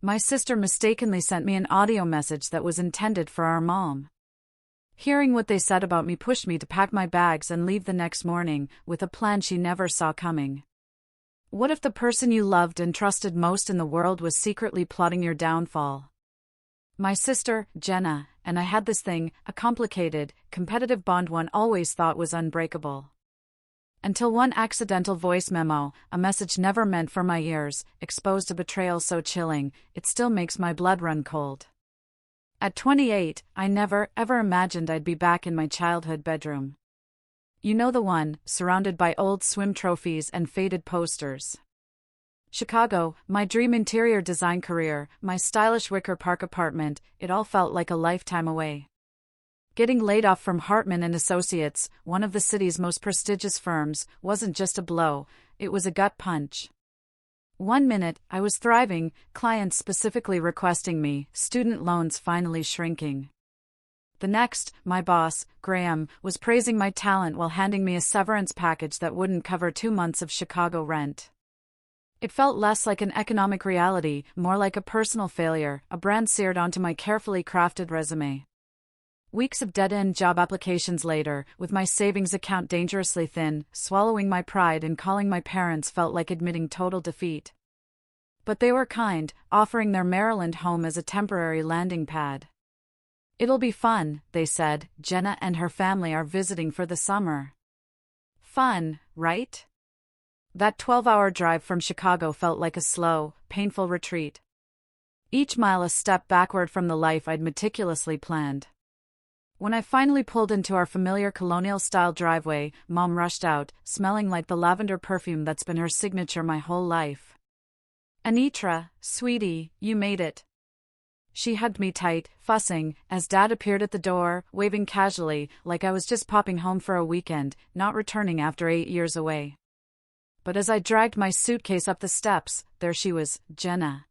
My sister mistakenly sent me an audio message that was intended for our mom. Hearing what they said about me pushed me to pack my bags and leave the next morning, with a plan she never saw coming. What if the person you loved and trusted most in the world was secretly plotting your downfall? My sister, Jenna, and I had this thing, a complicated, competitive bond one always thought was unbreakable. Until one accidental voice memo, a message never meant for my ears, exposed a betrayal so chilling, it still makes my blood run cold. At 28, I never, ever imagined I'd be back in my childhood bedroom. You know the one, surrounded by old swim trophies and faded posters. Chicago, my dream interior design career, my stylish Wicker Park apartment, it all felt like a lifetime away. Getting laid off from Hartman and Associates, one of the city's most prestigious firms, wasn't just a blow, it was a gut punch. One minute, I was thriving, clients specifically requesting me, student loans finally shrinking. The next, my boss, Graham, was praising my talent while handing me a severance package that wouldn't cover 2 months of Chicago rent. It felt less like an economic reality, more like a personal failure, a brand seared onto my carefully crafted resume. Weeks of dead-end job applications later, with my savings account dangerously thin, swallowing my pride and calling my parents felt like admitting total defeat. But they were kind, offering their Maryland home as a temporary landing pad. "It'll be fun," they said. "Jenna and her family are visiting for the summer." Fun, right? That 12-hour drive from Chicago felt like a slow, painful retreat. Each mile a step backward from the life I'd meticulously planned. When I finally pulled into our familiar colonial-style driveway, Mom rushed out, smelling like the lavender perfume that's been her signature my whole life. "Anitra, sweetie, you made it." She hugged me tight, fussing, as Dad appeared at the door, waving casually, like I was just popping home for a weekend, not returning after 8 years away. But as I dragged my suitcase up the steps, there she was, Jenna.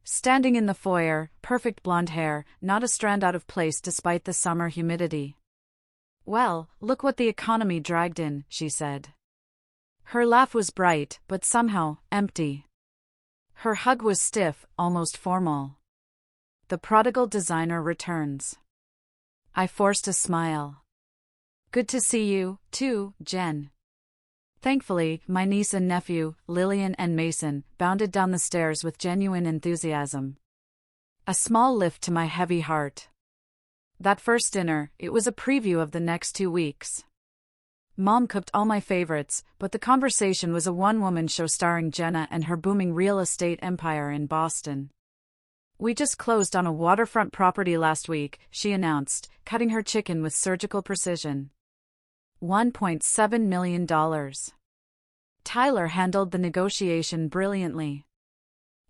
Standing in the foyer, perfect blonde hair, not a strand out of place despite the summer humidity. "Well, look what the economy dragged in," she said. Her laugh was bright, but somehow, empty. Her hug was stiff, almost formal. The prodigal designer returns. I forced a smile. "Good to see you, too, Jen." Thankfully, my niece and nephew, Lillian and Mason, bounded down the stairs with genuine enthusiasm. A small lift to my heavy heart. That first dinner, it was a preview of the next 2 weeks. Mom cooked all my favorites, but the conversation was a one-woman show starring Jenna and her booming real estate empire in Boston. "We just closed on a waterfront property last week," she announced, cutting her chicken with surgical precision. $1.7 million. Tyler handled the negotiation brilliantly.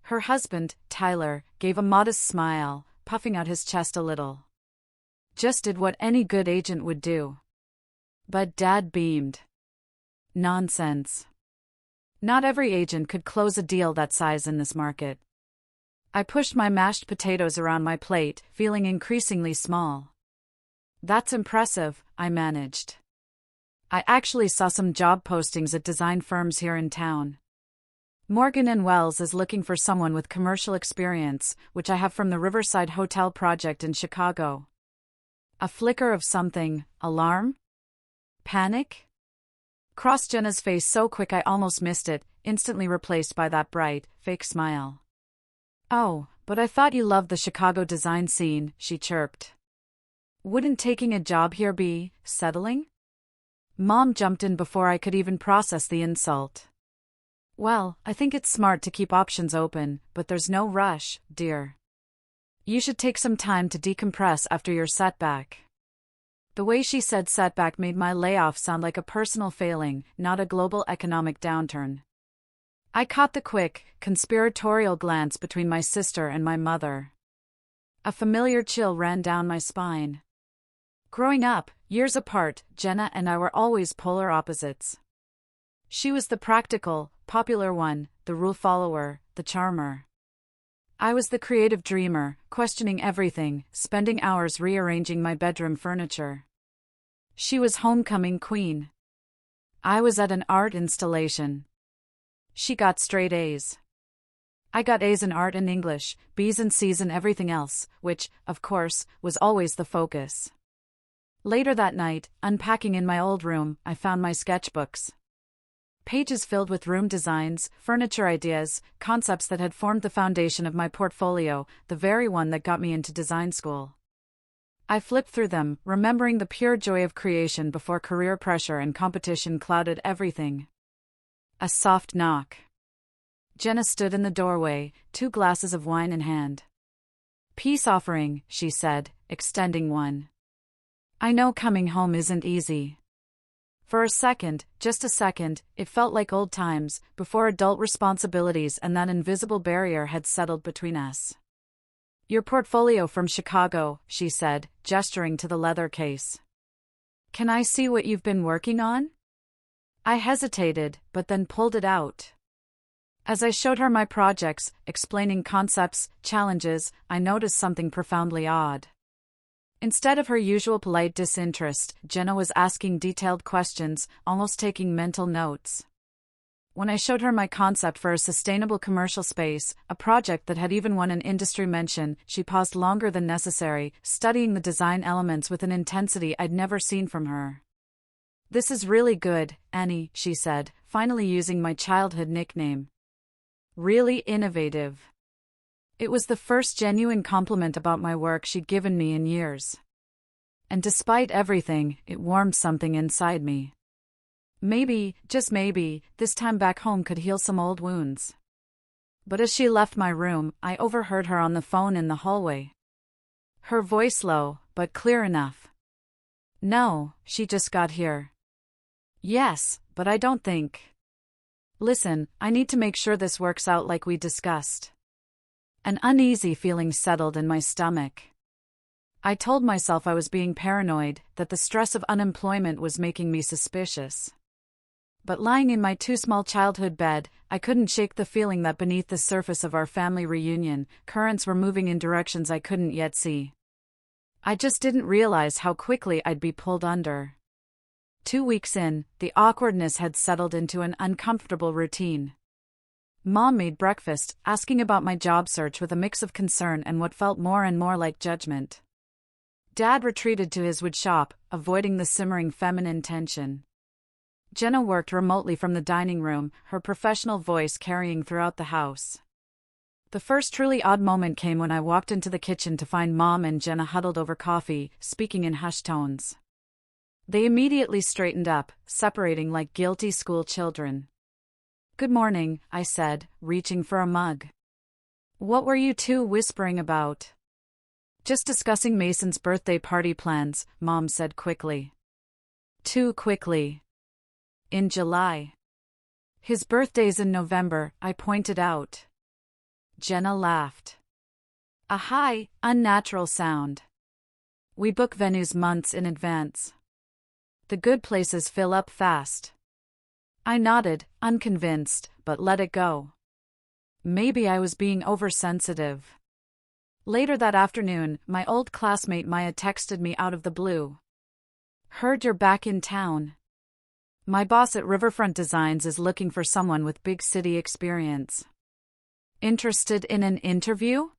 Her husband, Tyler, gave a modest smile, puffing out his chest a little. "Just did what any good agent would do." But Dad beamed. "Nonsense. Not every agent could close a deal that size in this market." I pushed my mashed potatoes around my plate, feeling increasingly small. "That's impressive," I managed. "I actually saw some job postings at design firms here in town. Morgan & Wells is looking for someone with commercial experience, which I have from the Riverside Hotel project in Chicago." A flicker of something, alarm? Panic? Crossed Jenna's face so quick I almost missed it, instantly replaced by that bright, fake smile. "Oh, but I thought you loved the Chicago design scene," she chirped. "Wouldn't taking a job here be settling?" Mom jumped in before I could even process the insult. "Well, I think it's smart to keep options open, but there's no rush, dear. You should take some time to decompress after your setback." The way she said setback made my layoff sound like a personal failing, not a global economic downturn. I caught the quick, conspiratorial glance between my sister and my mother. A familiar chill ran down my spine. Growing up, years apart, Jenna and I were always polar opposites. She was the practical, popular one, the rule follower, the charmer. I was the creative dreamer, questioning everything, spending hours rearranging my bedroom furniture. She was homecoming queen. I was at an art installation. She got straight A's. I got A's in art and English, B's and C's in everything else, which, of course, was always the focus. Later that night, unpacking in my old room, I found my sketchbooks. Pages filled with room designs, furniture ideas, concepts that had formed the foundation of my portfolio, the very one that got me into design school. I flipped through them, remembering the pure joy of creation before career pressure and competition clouded everything. A soft knock. Jenna stood in the doorway, 2 glasses of wine in hand. "Peace offering," she said, extending one. "I know coming home isn't easy." For a second, just a second, it felt like old times, before adult responsibilities and that invisible barrier had settled between us. "Your portfolio from Chicago," she said, gesturing to the leather case. "Can I see what you've been working on?" I hesitated, but then pulled it out. As I showed her my projects, explaining concepts, challenges, I noticed something profoundly odd. Instead of her usual polite disinterest, Jenna was asking detailed questions, almost taking mental notes. When I showed her my concept for a sustainable commercial space, a project that had even won an industry mention, she paused longer than necessary, studying the design elements with an intensity I'd never seen from her. "This is really good, Annie," she said, finally using my childhood nickname. "Really innovative." It was the first genuine compliment about my work she'd given me in years. And despite everything, it warmed something inside me. Maybe, just maybe, this time back home could heal some old wounds. But as she left my room, I overheard her on the phone in the hallway. Her voice low, but clear enough. "No, she just got here." "Yes, but I don't think." "Listen, I need to make sure this works out like we discussed." An uneasy feeling settled in my stomach. I told myself I was being paranoid, that the stress of unemployment was making me suspicious. But lying in my too small childhood bed, I couldn't shake the feeling that beneath the surface of our family reunion, currents were moving in directions I couldn't yet see. I just didn't realize how quickly I'd be pulled under. 2 weeks in, the awkwardness had settled into an uncomfortable routine. Mom made breakfast, asking about my job search with a mix of concern and what felt more and more like judgment. Dad retreated to his wood shop, avoiding the simmering feminine tension. Jenna worked remotely from the dining room, her professional voice carrying throughout the house. The first truly odd moment came when I walked into the kitchen to find Mom and Jenna huddled over coffee, speaking in hushed tones. They immediately straightened up, separating like guilty school children. "Good morning," I said, reaching for a mug. "What were you two whispering about?" "Just discussing Mason's birthday party plans," Mom said quickly. Too quickly. "In July." "His birthday's in November," I pointed out. Jenna laughed. A high, unnatural sound. "We book venues months in advance. The good places fill up fast." I nodded, unconvinced, but let it go. Maybe I was being oversensitive. Later that afternoon, my old classmate Maya texted me out of the blue. "Heard you're back in town. My boss at Riverfront Designs is looking for someone with big city experience. Interested in an interview?"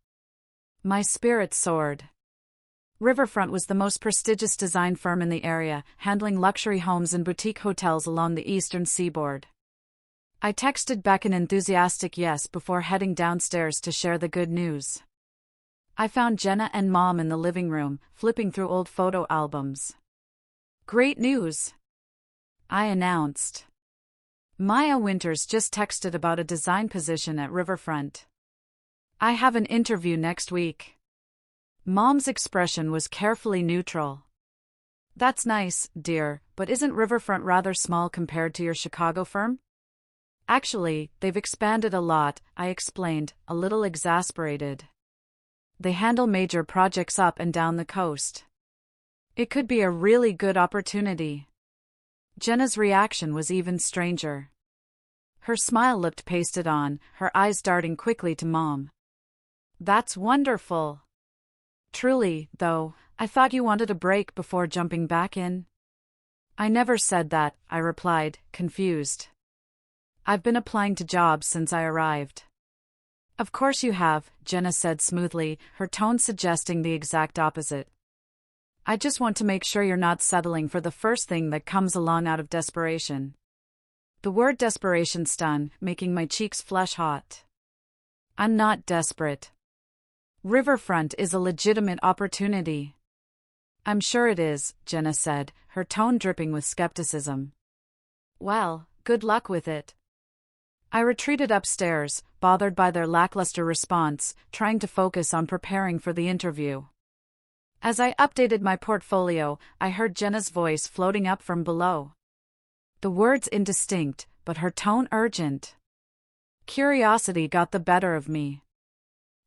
My spirits soared. Riverfront was the most prestigious design firm in the area, handling luxury homes and boutique hotels along the eastern seaboard. I texted back an enthusiastic yes before heading downstairs to share the good news. I found Jenna and Mom in the living room, flipping through old photo albums. "Great news," I announced. "Maya Winters just texted about a design position at Riverfront. I have an interview next week." Mom's expression was carefully neutral. "That's nice, dear, but isn't Riverfront rather small compared to your Chicago firm?" "Actually, they've expanded a lot," I explained, a little exasperated. "They handle major projects up and down the coast. It could be a really good opportunity." Jenna's reaction was even stranger. Her smile looked pasted on, her eyes darting quickly to Mom. "That's wonderful." "Truly, though, I thought you wanted a break before jumping back in." "I never said that," I replied, confused. "I've been applying to jobs since I arrived." Of course you have, Jenna said smoothly, her tone suggesting the exact opposite. I just want to make sure you're not settling for the first thing that comes along out of desperation. The word desperation stung, making my cheeks flush hot. I'm not desperate. Riverfront is a legitimate opportunity. I'm sure it is, Jenna said, her tone dripping with skepticism. Well, good luck with it. I retreated upstairs, bothered by their lackluster response, trying to focus on preparing for the interview. As I updated my portfolio, I heard Jenna's voice floating up from below. The words indistinct, but her tone urgent. Curiosity got the better of me.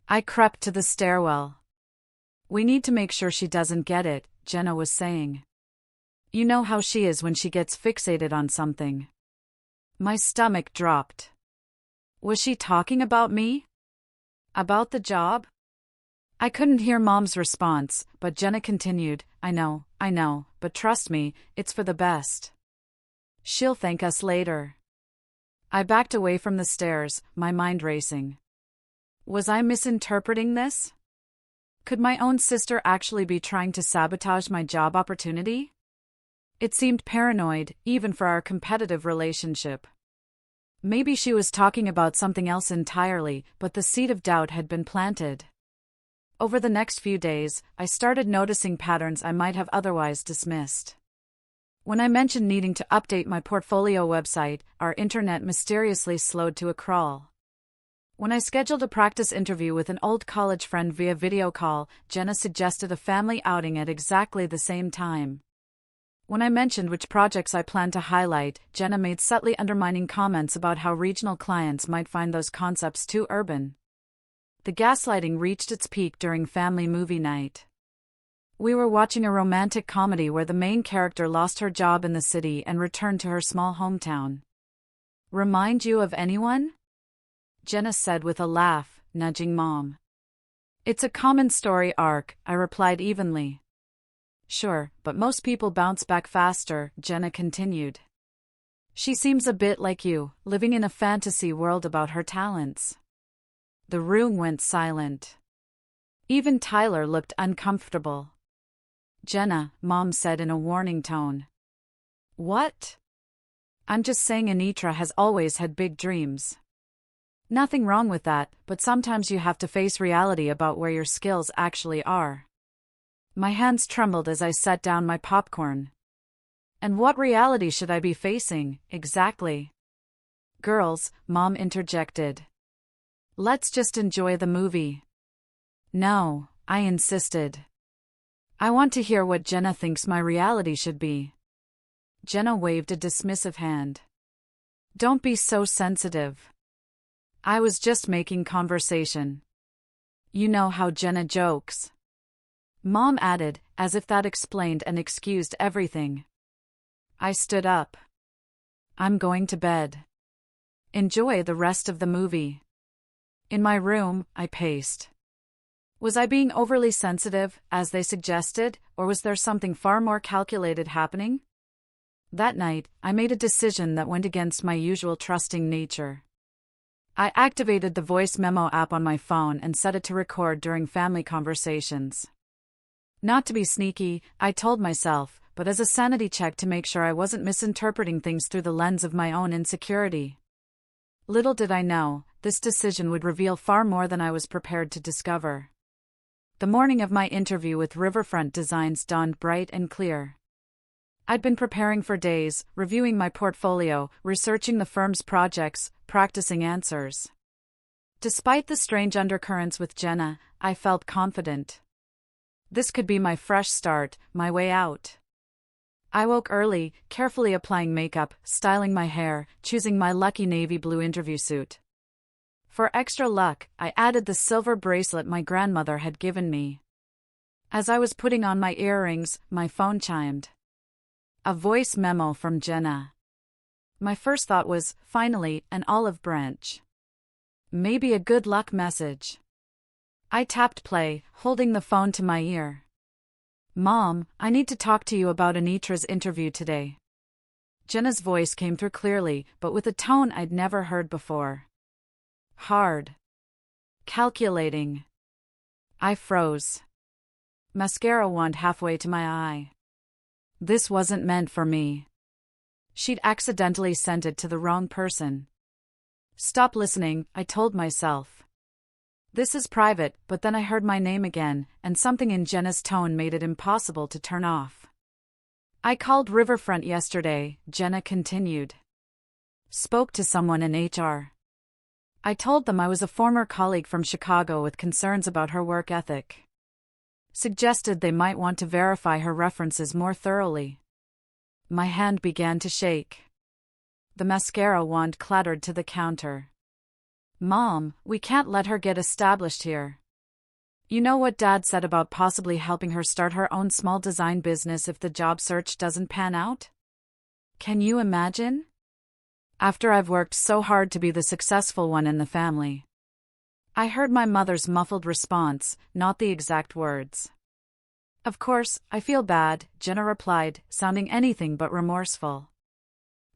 I crept to the stairwell. We need to make sure she doesn't get it, Jenna was saying. You know how she is when she gets fixated on something. My stomach dropped. Was she talking about me? About the job? I couldn't hear Mom's response, but Jenna continued, I know, but trust me, it's for the best. She'll thank us later. I backed away from the stairs, my mind racing. Was I misinterpreting this? Could my own sister actually be trying to sabotage my job opportunity? It seemed paranoid, even for our competitive relationship. Maybe she was talking about something else entirely, but the seed of doubt had been planted. Over the next few days, I started noticing patterns I might have otherwise dismissed. When I mentioned needing to update my portfolio website, our internet mysteriously slowed to a crawl. When I scheduled a practice interview with an old college friend via video call, Jenna suggested a family outing at exactly the same time. When I mentioned which projects I planned to highlight, Jenna made subtly undermining comments about how regional clients might find those concepts too urban. The gaslighting reached its peak during family movie night. We were watching a romantic comedy where the main character lost her job in the city and returned to her small hometown. Remind you of anyone? Jenna said with a laugh, nudging Mom. It's a common story arc, I replied evenly. Sure, but most people bounce back faster, Jenna continued. She seems a bit like you, living in a fantasy world about her talents. The room went silent. Even Tyler looked uncomfortable. Jenna, Mom said in a warning tone. What? I'm just saying Anitra has always had big dreams. Nothing wrong with that, but sometimes you have to face reality about where your skills actually are. My hands trembled as I set down my popcorn. And what reality should I be facing, exactly? Girls, Mom interjected. Let's just enjoy the movie. No, I insisted. I want to hear what Jenna thinks my reality should be. Jenna waved a dismissive hand. Don't be so sensitive. I was just making conversation. You know how Jenna jokes. Mom added, as if that explained and excused everything. I stood up. I'm going to bed. Enjoy the rest of the movie. In my room, I paced. Was I being overly sensitive, as they suggested, or was there something far more calculated happening? That night, I made a decision that went against my usual trusting nature. I activated the voice memo app on my phone and set it to record during family conversations. Not to be sneaky, I told myself, but as a sanity check to make sure I wasn't misinterpreting things through the lens of my own insecurity. Little did I know, this decision would reveal far more than I was prepared to discover. The morning of my interview with Riverfront Designs dawned bright and clear. I'd been preparing for days, reviewing my portfolio, researching the firm's projects, practicing answers. Despite the strange undercurrents with Jenna, I felt confident. This could be my fresh start, my way out. I woke early, carefully applying makeup, styling my hair, choosing my lucky navy blue interview suit. For extra luck, I added the silver bracelet my grandmother had given me. As I was putting on my earrings, my phone chimed. A voice memo from Jenna. My first thought was, finally, an olive branch. Maybe a good luck message. I tapped play, holding the phone to my ear. Mom, I need to talk to you about Anitra's interview today. Jenna's voice came through clearly, but with a tone I'd never heard before. Hard. Calculating. I froze. Mascara wand halfway to my eye. This wasn't meant for me. She'd accidentally sent it to the wrong person. Stop listening, I told myself. This is private, but then I heard my name again, and something in Jenna's tone made it impossible to turn off. I called Riverfront yesterday, Jenna continued. Spoke to someone in HR. I told them I was a former colleague from Chicago with concerns about her work ethic. Suggested they might want to verify her references more thoroughly. My hand began to shake. The mascara wand clattered to the counter. Mom, we can't let her get established here. You know what Dad said about possibly helping her start her own small design business if the job search doesn't pan out? Can you imagine? After I've worked so hard to be the successful one in the family. I heard my mother's muffled response, not the exact words. Of course, I feel bad, Jenna replied, sounding anything but remorseful.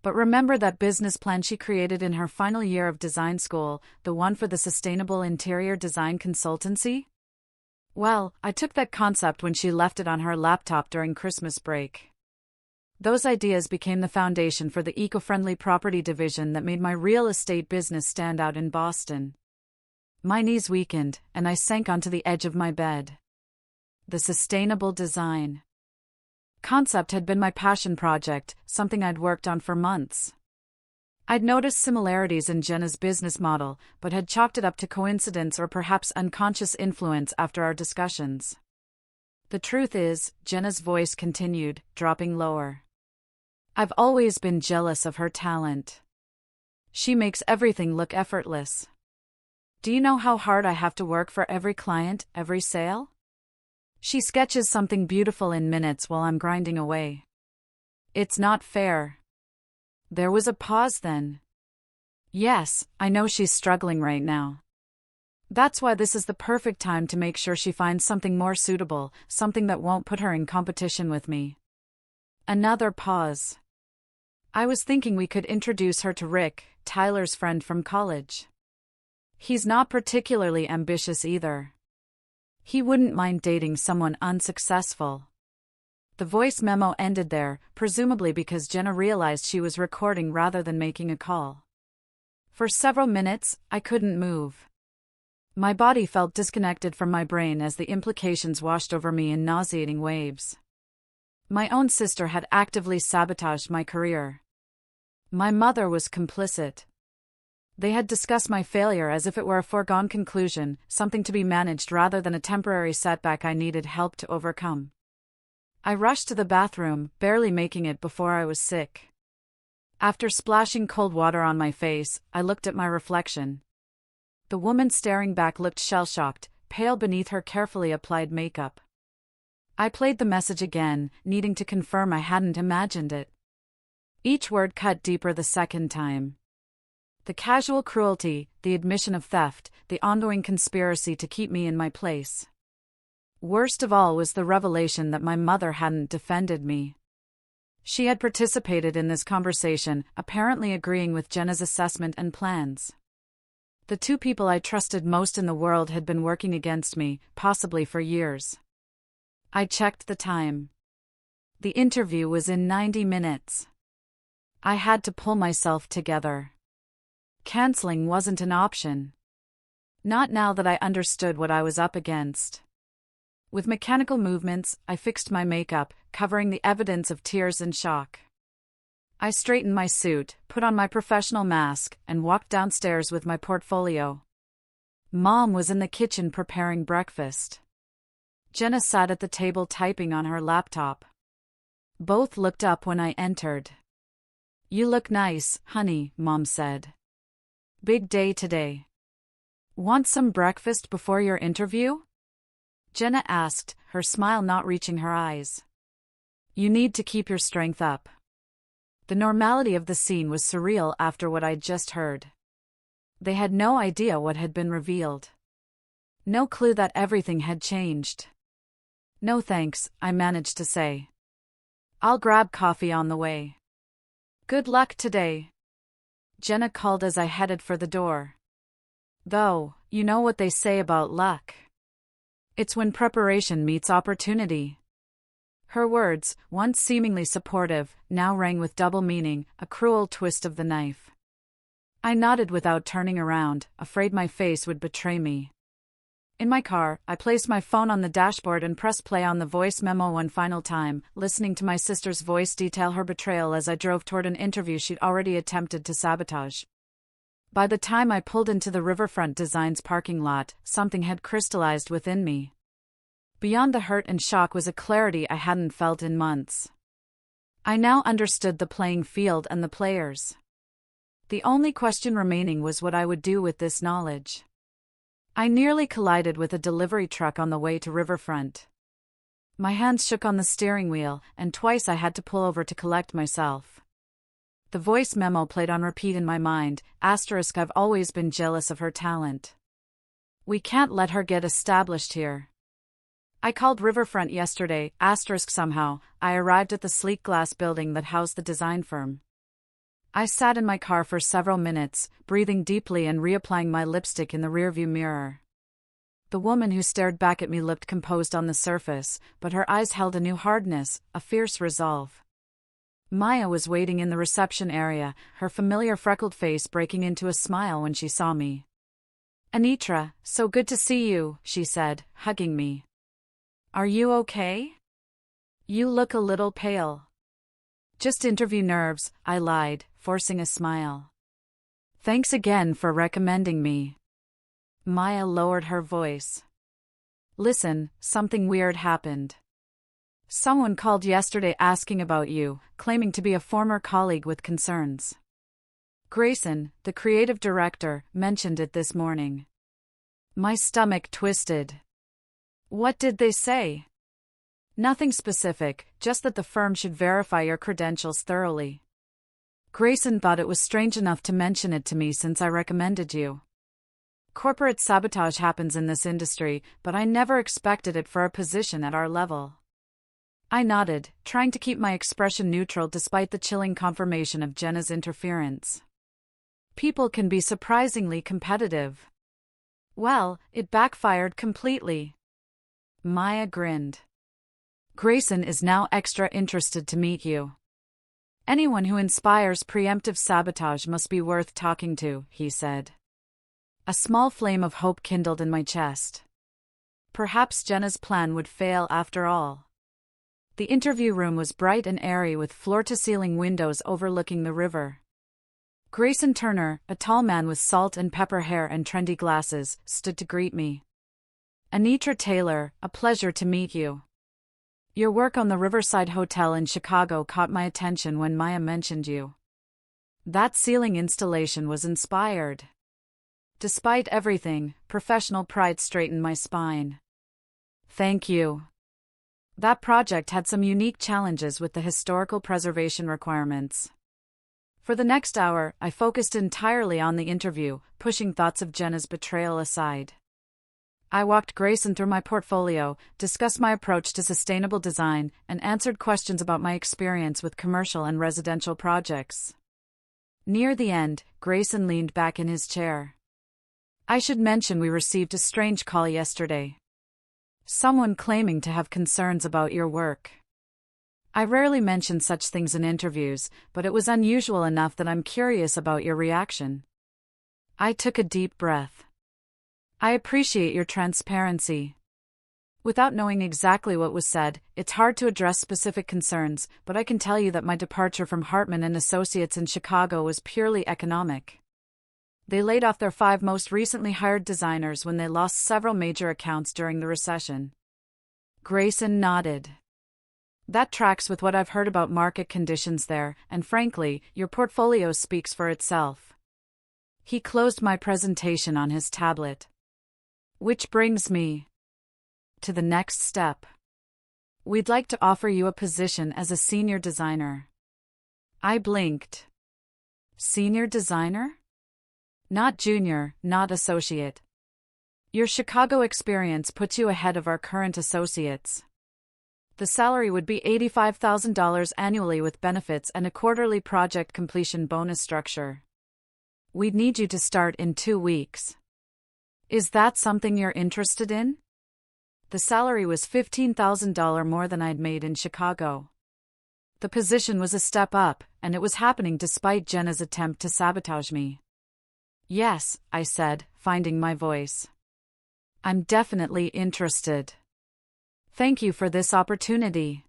But remember that business plan she created in her final year of design school, the one for the sustainable interior design consultancy? Well, I took that concept when she left it on her laptop during Christmas break. Those ideas became the foundation for the eco-friendly property division that made my real estate business stand out in Boston. My knees weakened, and I sank onto the edge of my bed. The sustainable design concept had been my passion project, something I'd worked on for months. I'd noticed similarities in Jenna's business model, but had chalked it up to coincidence or perhaps unconscious influence after our discussions. The truth is, Jenna's voice continued, dropping lower. I've always been jealous of her talent. She makes everything look effortless. Do you know how hard I have to work for every client, every sale? She sketches something beautiful in minutes while I'm grinding away. It's not fair. There was a pause then. Yes, I know she's struggling right now. That's why this is the perfect time to make sure she finds something more suitable, something that won't put her in competition with me. Another pause. I was thinking we could introduce her to Rick, Tyler's friend from college. He's not particularly ambitious either. He wouldn't mind dating someone unsuccessful. The voice memo ended there, presumably because Jenna realized she was recording rather than making a call. For several minutes, I couldn't move. My body felt disconnected from my brain as the implications washed over me in nauseating waves. My own sister had actively sabotaged my career. My mother was complicit. They had discussed my failure as if it were a foregone conclusion, something to be managed rather than a temporary setback I needed help to overcome. I rushed to the bathroom, barely making it before I was sick. After splashing cold water on my face, I looked at my reflection. The woman staring back looked shell-shocked, pale beneath her carefully applied makeup. I played the message again, needing to confirm I hadn't imagined it. Each word cut deeper the second time. The casual cruelty, the admission of theft, the ongoing conspiracy to keep me in my place. Worst of all was the revelation that my mother hadn't defended me. She had participated in this conversation, apparently agreeing with Jenna's assessment and plans. The two people I trusted most in the world had been working against me, possibly for years. I checked the time. The interview was in 90 minutes. I had to pull myself together. Canceling wasn't an option. Not now that I understood what I was up against. With mechanical movements, I fixed my makeup, covering the evidence of tears and shock. I straightened my suit, put on my professional mask, and walked downstairs with my portfolio. Mom was in the kitchen preparing breakfast. Jenna sat at the table typing on her laptop. Both looked up when I entered. "You look nice, honey," Mom said. "Big day today. Want some breakfast before your interview?" Jenna asked, her smile not reaching her eyes. "You need to keep your strength up." The normality of the scene was surreal after what I'd just heard. They had no idea what had been revealed. No clue that everything had changed. "No thanks," I managed to say. "I'll grab coffee on the way." "Good luck today," Jenna called as I headed for the door. Though, you know what they say about luck. It's when preparation meets opportunity. Her words, once seemingly supportive, now rang with double meaning, a cruel twist of the knife. I nodded without turning around, afraid my face would betray me. In my car, I placed my phone on the dashboard and pressed play on the voice memo one final time, listening to my sister's voice detail her betrayal as I drove toward an interview she'd already attempted to sabotage. By the time I pulled into the Riverfront Designs parking lot, something had crystallized within me. Beyond the hurt and shock was a clarity I hadn't felt in months. I now understood the playing field and the players. The only question remaining was what I would do with this knowledge. I nearly collided with a delivery truck on the way to Riverfront. My hands shook on the steering wheel, and twice I had to pull over to collect myself. The voice memo played on repeat in my mind, *, I've always been jealous of her talent. We can't let her get established here. I called Riverfront yesterday, *, somehow, I arrived at the sleek glass building that housed the design firm. I sat in my car for several minutes, breathing deeply and reapplying my lipstick in the rearview mirror. The woman who stared back at me looked composed on the surface, but her eyes held a new hardness, a fierce resolve. Maya was waiting in the reception area, her familiar freckled face breaking into a smile when she saw me. "Anitra, so good to see you," she said, hugging me. "Are you okay? You look a little pale." "Just interview nerves," I lied, forcing a smile. "Thanks again for recommending me." Maya lowered her voice. "Listen, something weird happened. Someone called yesterday asking about you, claiming to be a former colleague with concerns. Grayson, the creative director, mentioned it this morning." My stomach twisted. "What did they say?" "Nothing specific, just that the firm should verify your credentials thoroughly. Grayson thought it was strange enough to mention it to me since I recommended you. Corporate sabotage happens in this industry, but I never expected it for a position at our level." I nodded, trying to keep my expression neutral despite the chilling confirmation of Jenna's interference. People can be surprisingly competitive. "Well, it backfired completely." Maya grinned. "Grayson is now extra interested to meet you. Anyone who inspires preemptive sabotage must be worth talking to," he said. A small flame of hope kindled in my chest. Perhaps Jenna's plan would fail after all. The interview room was bright and airy with floor-to-ceiling windows overlooking the river. Grayson Turner, a tall man with salt and pepper hair and trendy glasses, stood to greet me. "Anitra Taylor, a pleasure to meet you. Your work on the Riverside Hotel in Chicago caught my attention when Maya mentioned you. That ceiling installation was inspired." Despite everything, professional pride straightened my spine. "Thank you. That project had some unique challenges with the historical preservation requirements." For the next hour, I focused entirely on the interview, pushing thoughts of Jenna's betrayal aside. I walked Grayson through my portfolio, discussed my approach to sustainable design, and answered questions about my experience with commercial and residential projects. Near the end, Grayson leaned back in his chair. "I should mention we received a strange call yesterday. Someone claiming to have concerns about your work. I rarely mention such things in interviews, but it was unusual enough that I'm curious about your reaction." I took a deep breath. "I appreciate your transparency. Without knowing exactly what was said, it's hard to address specific concerns, but I can tell you that my departure from Hartman and Associates in Chicago was purely economic. They laid off their 5 most recently hired designers when they lost several major accounts during the recession." Grayson nodded. "That tracks with what I've heard about market conditions there, and frankly, your portfolio speaks for itself." He closed my presentation on his tablet. "Which brings me to the next step. We'd like to offer you a position as a senior designer." I blinked. "Senior designer? Not junior, not associate. Your Chicago experience puts you ahead of our current associates. The salary would be $85,000 annually with benefits and a quarterly project completion bonus structure. We'd need you to start in 2 weeks. Is that something you're interested in? The salary was $15,000 more than I'd made in Chicago. The position was a step up, and it was happening despite Jenna's attempt to sabotage me. Yes, I said, finding my voice. I'm definitely interested. Thank you for this opportunity.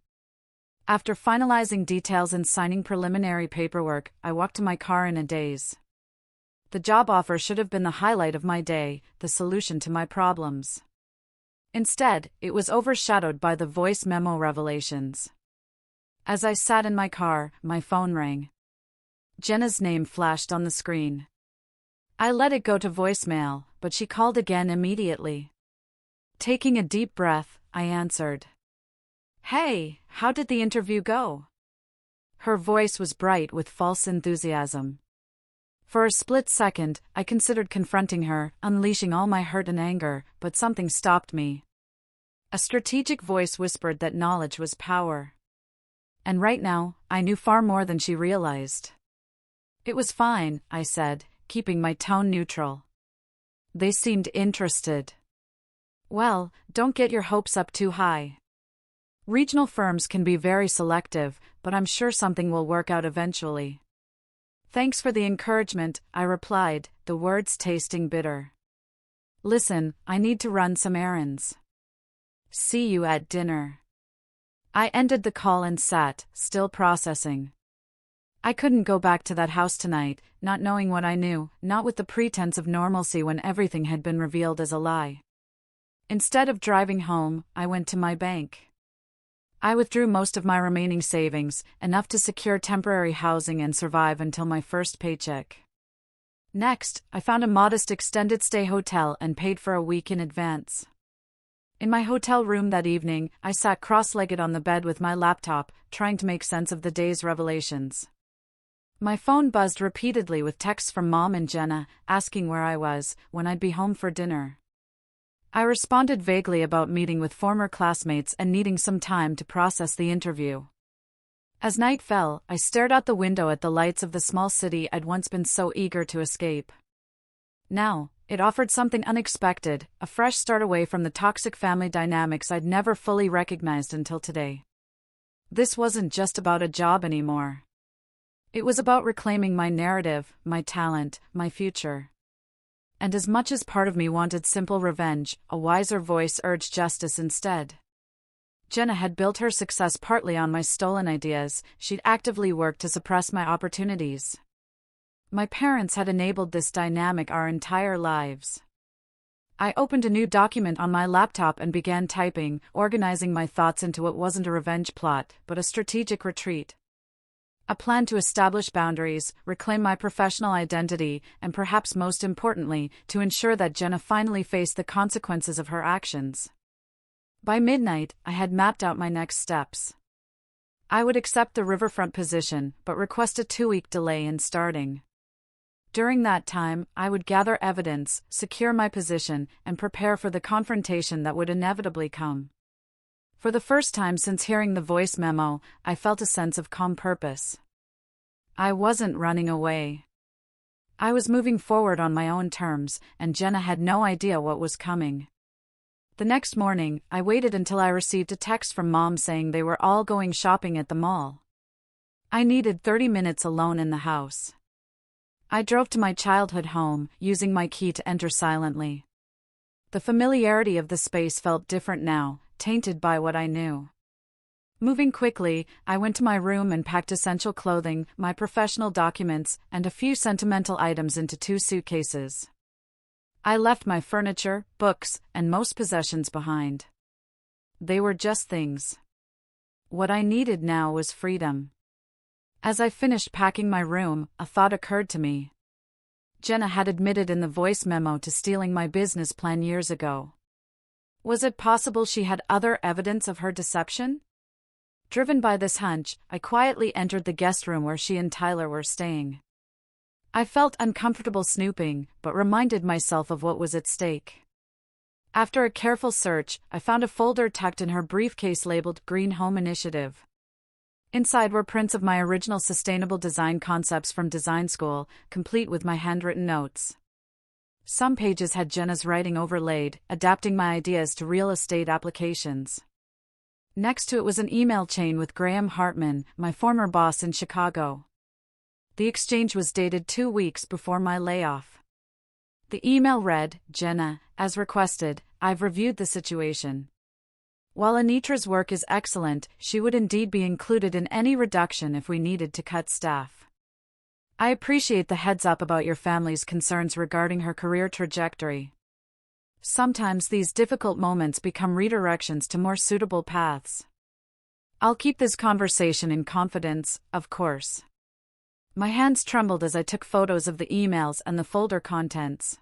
After finalizing details and signing preliminary paperwork, I walked to my car in a daze. The job offer should have been the highlight of my day, the solution to my problems. Instead, it was overshadowed by the voice memo revelations. As I sat in my car, my phone rang. Jenna's name flashed on the screen. I let it go to voicemail, but she called again immediately. Taking a deep breath, I answered. Hey, how did the interview go? Her voice was bright with false enthusiasm. For a split second, I considered confronting her, unleashing all my hurt and anger, but something stopped me. A strategic voice whispered that knowledge was power. And right now, I knew far more than she realized. It was fine, I said, keeping my tone neutral. They seemed interested. Well, don't get your hopes up too high. Regional firms can be very selective, but I'm sure something will work out eventually. Thanks for the encouragement, I replied, the words tasting bitter. Listen, I need to run some errands. See you at dinner. I ended the call and sat, still processing. I couldn't go back to that house tonight, not knowing what I knew, not with the pretense of normalcy when everything had been revealed as a lie. Instead of driving home, I went to my bank. I withdrew most of my remaining savings, enough to secure temporary housing and survive until my first paycheck. Next, I found a modest extended-stay hotel and paid for a week in advance. In my hotel room that evening, I sat cross-legged on the bed with my laptop, trying to make sense of the day's revelations. My phone buzzed repeatedly with texts from Mom and Jenna, asking where I was, when I'd be home for dinner. I responded vaguely about meeting with former classmates and needing some time to process the interview. As night fell, I stared out the window at the lights of the small city I'd once been so eager to escape. Now, it offered something unexpected, a fresh start away from the toxic family dynamics I'd never fully recognized until today. This wasn't just about a job anymore. It was about reclaiming my narrative, my talent, my future. And as much as part of me wanted simple revenge, a wiser voice urged justice instead. Jenna had built her success partly on my stolen ideas. She'd actively worked to suppress my opportunities. My parents had enabled this dynamic our entire lives. I opened a new document on my laptop and began typing, organizing my thoughts into what wasn't a revenge plot, but a strategic retreat. A plan to establish boundaries, reclaim my professional identity, and perhaps most importantly, to ensure that Jenna finally faced the consequences of her actions. By midnight, I had mapped out my next steps. I would accept the riverfront position, but request a 2-week delay in starting. During that time, I would gather evidence, secure my position, and prepare for the confrontation that would inevitably come. For the first time since hearing the voice memo, I felt a sense of calm purpose. I wasn't running away. I was moving forward on my own terms, and Jenna had no idea what was coming. The next morning, I waited until I received a text from Mom saying they were all going shopping at the mall. I needed 30 minutes alone in the house. I drove to my childhood home, using my key to enter silently. The familiarity of the space felt different now, tainted by what I knew. Moving quickly, I went to my room and packed essential clothing, my professional documents, and a few sentimental items into 2 suitcases. I left my furniture, books, and most possessions behind. They were just things. What I needed now was freedom. As I finished packing my room, a thought occurred to me. Jenna had admitted in the voice memo to stealing my business plan years ago. Was it possible she had other evidence of her deception? Driven by this hunch, I quietly entered the guest room where she and Tyler were staying. I felt uncomfortable snooping, but reminded myself of what was at stake. After a careful search, I found a folder tucked in her briefcase labeled Green Home Initiative. Inside were prints of my original sustainable design concepts from design school, complete with my handwritten notes. Some pages had Jenna's writing overlaid, adapting my ideas to real estate applications. Next to it was an email chain with Graham Hartman, my former boss in Chicago. The exchange was dated 2 weeks before my layoff. The email read, "Jenna, as requested, I've reviewed the situation. While Anitra's work is excellent, she would indeed be included in any reduction if we needed to cut staff. I appreciate the heads up about your family's concerns regarding her career trajectory. Sometimes these difficult moments become redirections to more suitable paths. I'll keep this conversation in confidence, of course." My hands trembled as I took photos of the emails and the folder contents.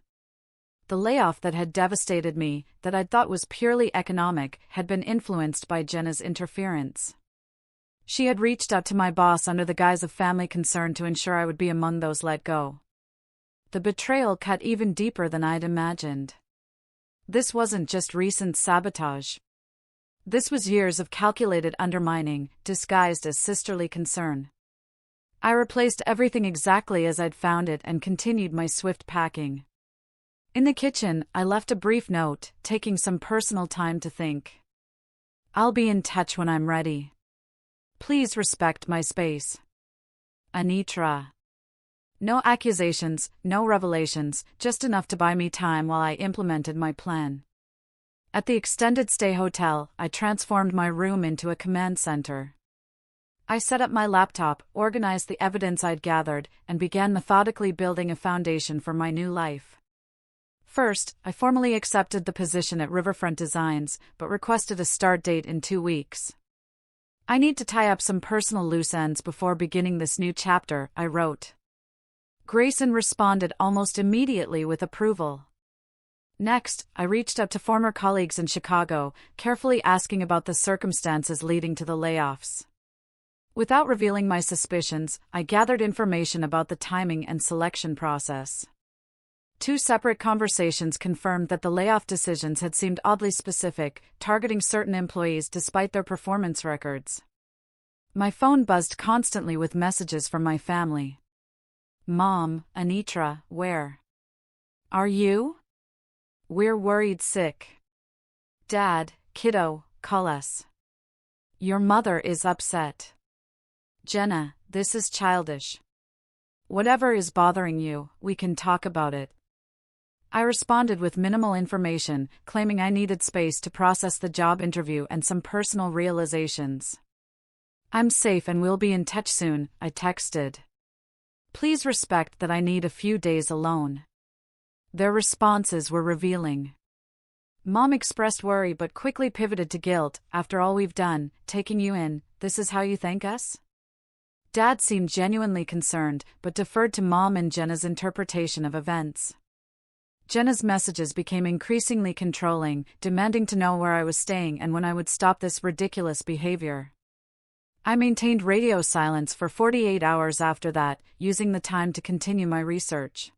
The layoff that had devastated me, that I'd thought was purely economic, had been influenced by Jenna's interference. She had reached out to my boss under the guise of family concern to ensure I would be among those let go. The betrayal cut even deeper than I'd imagined. This wasn't just recent sabotage. This was years of calculated undermining, disguised as sisterly concern. I replaced everything exactly as I'd found it and continued my swift packing. In the kitchen, I left a brief note, taking some personal time to think. "I'll be in touch when I'm ready. Please respect my space. Anitra." No accusations, no revelations, just enough to buy me time while I implemented my plan. At the extended stay hotel, I transformed my room into a command center. I set up my laptop, organized the evidence I'd gathered, and began methodically building a foundation for my new life. First, I formally accepted the position at Riverfront Designs, but requested a start date in 2 weeks. "I need to tie up some personal loose ends before beginning this new chapter," I wrote. Grayson responded almost immediately with approval. Next, I reached out to former colleagues in Chicago, carefully asking about the circumstances leading to the layoffs. Without revealing my suspicions, I gathered information about the timing and selection process. 2 separate conversations confirmed that the layoff decisions had seemed oddly specific, targeting certain employees despite their performance records. My phone buzzed constantly with messages from my family. "Mom, Anitra, where are you? We're worried sick. Dad, kiddo, call us. Your mother is upset. Jenna, this is childish. Whatever is bothering you, we can talk about it." I responded with minimal information, claiming I needed space to process the job interview and some personal realizations. "I'm safe and we'll be in touch soon," I texted. "Please respect that I need a few days alone." Their responses were revealing. Mom expressed worry but quickly pivoted to guilt. "After all we've done, taking you in, this is how you thank us?" Dad seemed genuinely concerned, but deferred to Mom and Jenna's interpretation of events. Jenna's messages became increasingly controlling, demanding to know where I was staying and when I would stop this ridiculous behavior. I maintained radio silence for 48 hours after that, using the time to continue my research.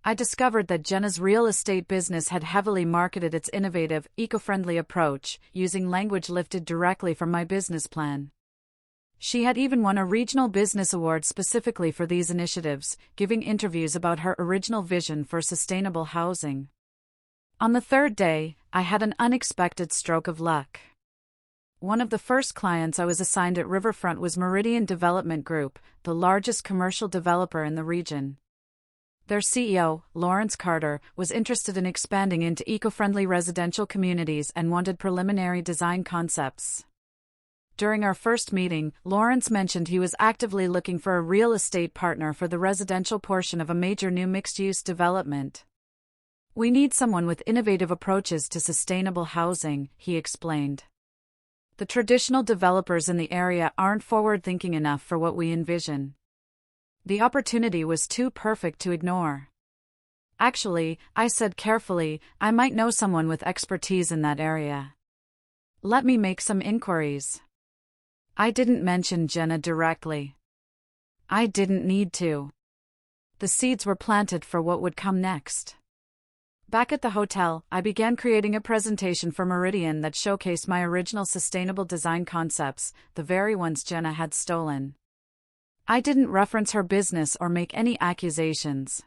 I discovered that Jenna's real estate business had heavily marketed its innovative, eco-friendly approach, using language lifted directly from my business plan. She had even won a regional business award specifically for these initiatives, giving interviews about her original vision for sustainable housing. On the 3rd day, I had an unexpected stroke of luck. One of the first clients I was assigned at Riverfront was Meridian Development Group, the largest commercial developer in the region. Their CEO, Lawrence Carter, was interested in expanding into eco-friendly residential communities and wanted preliminary design concepts. During our first meeting, Lawrence mentioned he was actively looking for a real estate partner for the residential portion of a major new mixed-use development. "We need someone with innovative approaches to sustainable housing," he explained. "The traditional developers in the area aren't forward-thinking enough for what we envision." The opportunity was too perfect to ignore. "Actually," I said carefully, "I might know someone with expertise in that area. Let me make some inquiries." I didn't mention Jenna directly. I didn't need to. The seeds were planted for what would come next. Back at the hotel, I began creating a presentation for Meridian that showcased my original sustainable design concepts, the very ones Jenna had stolen. I didn't reference her business or make any accusations.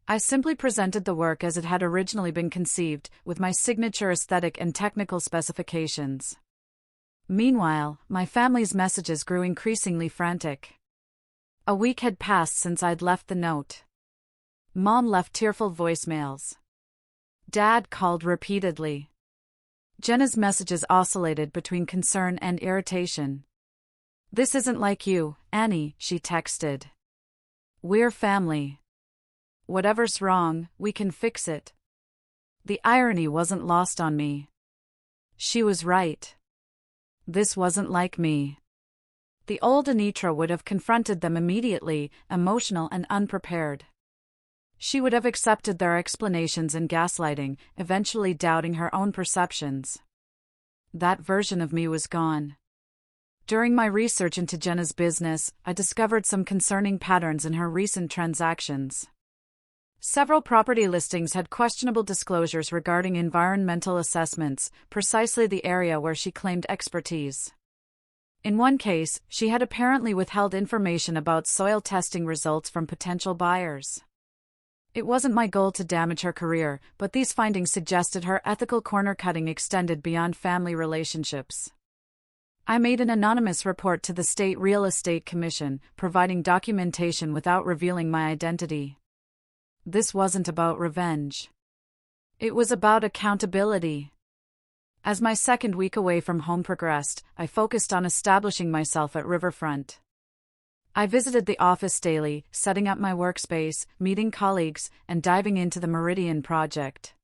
I simply presented the work as it had originally been conceived, with my signature aesthetic and technical specifications. Meanwhile, my family's messages grew increasingly frantic. A week had passed since I'd left the note. Mom left tearful voicemails. Dad called repeatedly. Jenna's messages oscillated between concern and irritation. "This isn't like you, Annie," she texted. "We're family. Whatever's wrong, we can fix it." The irony wasn't lost on me. She was right. This wasn't like me. The old Anitra would have confronted them immediately, emotional and unprepared. She would have accepted their explanations and gaslighting, eventually doubting her own perceptions. That version of me was gone. During my research into Jenna's business, I discovered some concerning patterns in her recent transactions. Several property listings had questionable disclosures regarding environmental assessments, precisely the area where she claimed expertise. In one case, she had apparently withheld information about soil testing results from potential buyers. It wasn't my goal to damage her career, but these findings suggested her ethical corner-cutting extended beyond family relationships. I made an anonymous report to the State Real Estate Commission, providing documentation without revealing my identity. This wasn't about revenge. It was about accountability. As my second week away from home progressed, I focused on establishing myself at Riverfront. I visited the office daily, setting up my workspace, meeting colleagues, and diving into the Meridian project.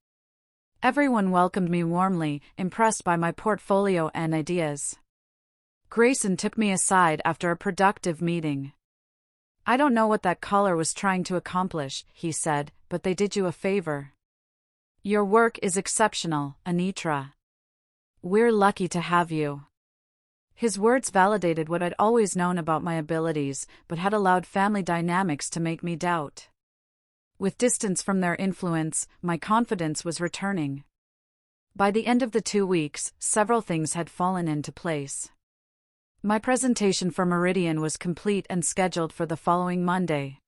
Everyone welcomed me warmly, impressed by my portfolio and ideas. Grayson took me aside after a productive meeting. "I don't know what that caller was trying to accomplish," he said, "but they did you a favor. Your work is exceptional, Anitra. We're lucky to have you." His words validated what I'd always known about my abilities, but had allowed family dynamics to make me doubt. With distance from their influence, my confidence was returning. By the end of the 2 weeks, several things had fallen into place. My presentation for Meridian was complete and scheduled for the following Monday.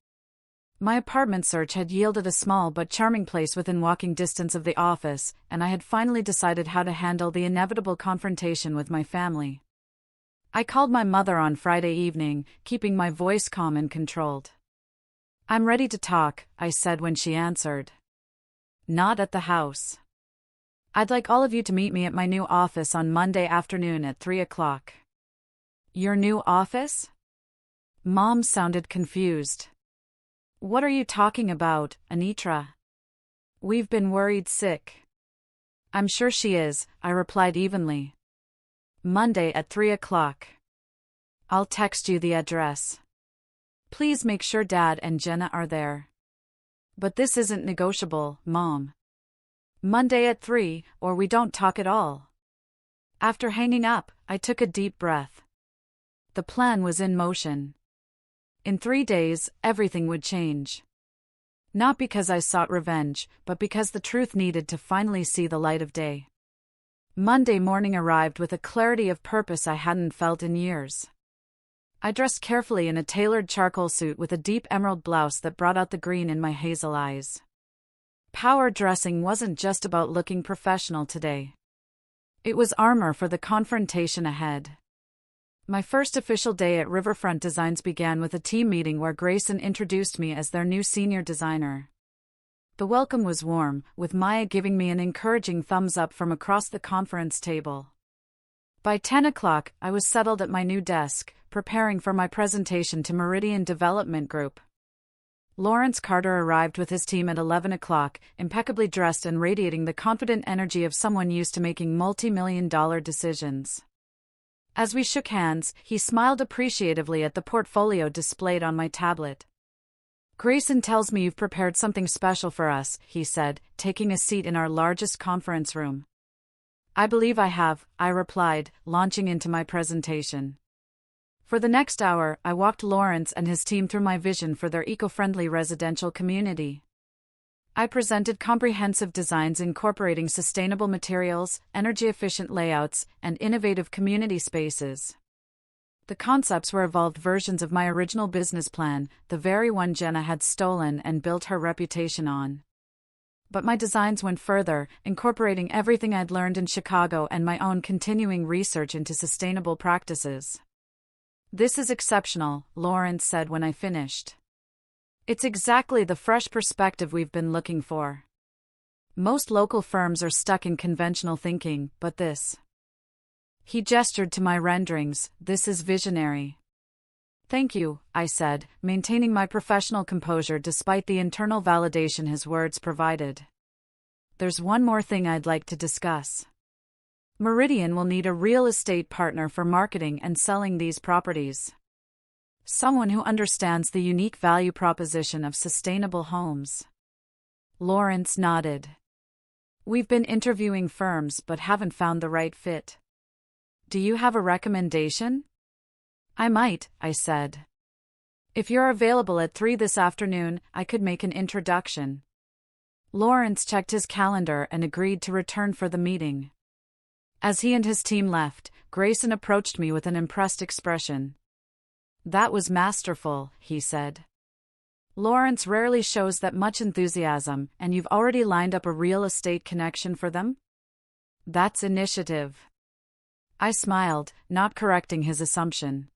My apartment search had yielded a small but charming place within walking distance of the office, and I had finally decided how to handle the inevitable confrontation with my family. I called my mother on Friday evening, keeping my voice calm and controlled. "I'm ready to talk," I said when she answered. "Not at the house. I'd like all of you to meet me at my new office on Monday afternoon at 3 o'clock. "Your new office?" Mom sounded confused. "What are you talking about, Anitra? We've been worried sick." "I'm sure she is," I replied evenly. "Monday at 3 o'clock. I'll text you the address. Please make sure Dad and Jenna are there." "But this isn't negotiable, Mom. Monday at 3, or we don't talk at all." After hanging up, I took a deep breath. The plan was in motion. In 3 days, everything would change. Not because I sought revenge, but because the truth needed to finally see the light of day. Monday morning arrived with a clarity of purpose I hadn't felt in years. I dressed carefully in a tailored charcoal suit with a deep emerald blouse that brought out the green in my hazel eyes. Power dressing wasn't just about looking professional today. It was armor for the confrontation ahead. My first official day at Riverfront Designs began with a team meeting where Grayson introduced me as their new senior designer. The welcome was warm, with Maya giving me an encouraging thumbs up from across the conference table. By 10 o'clock, I was settled at my new desk, preparing for my presentation to Meridian Development Group. Lawrence Carter arrived with his team at 11 o'clock, impeccably dressed and radiating the confident energy of someone used to making multi-million-dollar decisions. As we shook hands, he smiled appreciatively at the portfolio displayed on my tablet. "Grayson tells me you've prepared something special for us," he said, taking a seat in our largest conference room. "I believe I have," I replied, launching into my presentation. For the next hour, I walked Lawrence and his team through my vision for their eco-friendly residential community. I presented comprehensive designs incorporating sustainable materials, energy-efficient layouts, and innovative community spaces. The concepts were evolved versions of my original business plan, the very one Jenna had stolen and built her reputation on. But my designs went further, incorporating everything I'd learned in Chicago and my own continuing research into sustainable practices. "This is exceptional," Lawrence said when I finished. "It's exactly the fresh perspective we've been looking for. Most local firms are stuck in conventional thinking, but this..." He gestured to my renderings. "This is visionary." "Thank you," I said, maintaining my professional composure despite the internal validation his words provided. "There's one more thing I'd like to discuss. Meridian will need a real estate partner for marketing and selling these properties. Someone who understands the unique value proposition of sustainable homes." Lawrence nodded. "We've been interviewing firms but haven't found the right fit. Do you have a recommendation?" "I might," I said. "If you're available at 3 this afternoon, I could make an introduction." Lawrence checked his calendar and agreed to return for the meeting. As he and his team left, Grayson approached me with an impressed expression. "That was masterful," he said. "Lawrence rarely shows that much enthusiasm, and you've already lined up a real estate connection for them? That's initiative." I smiled, not correcting his assumption.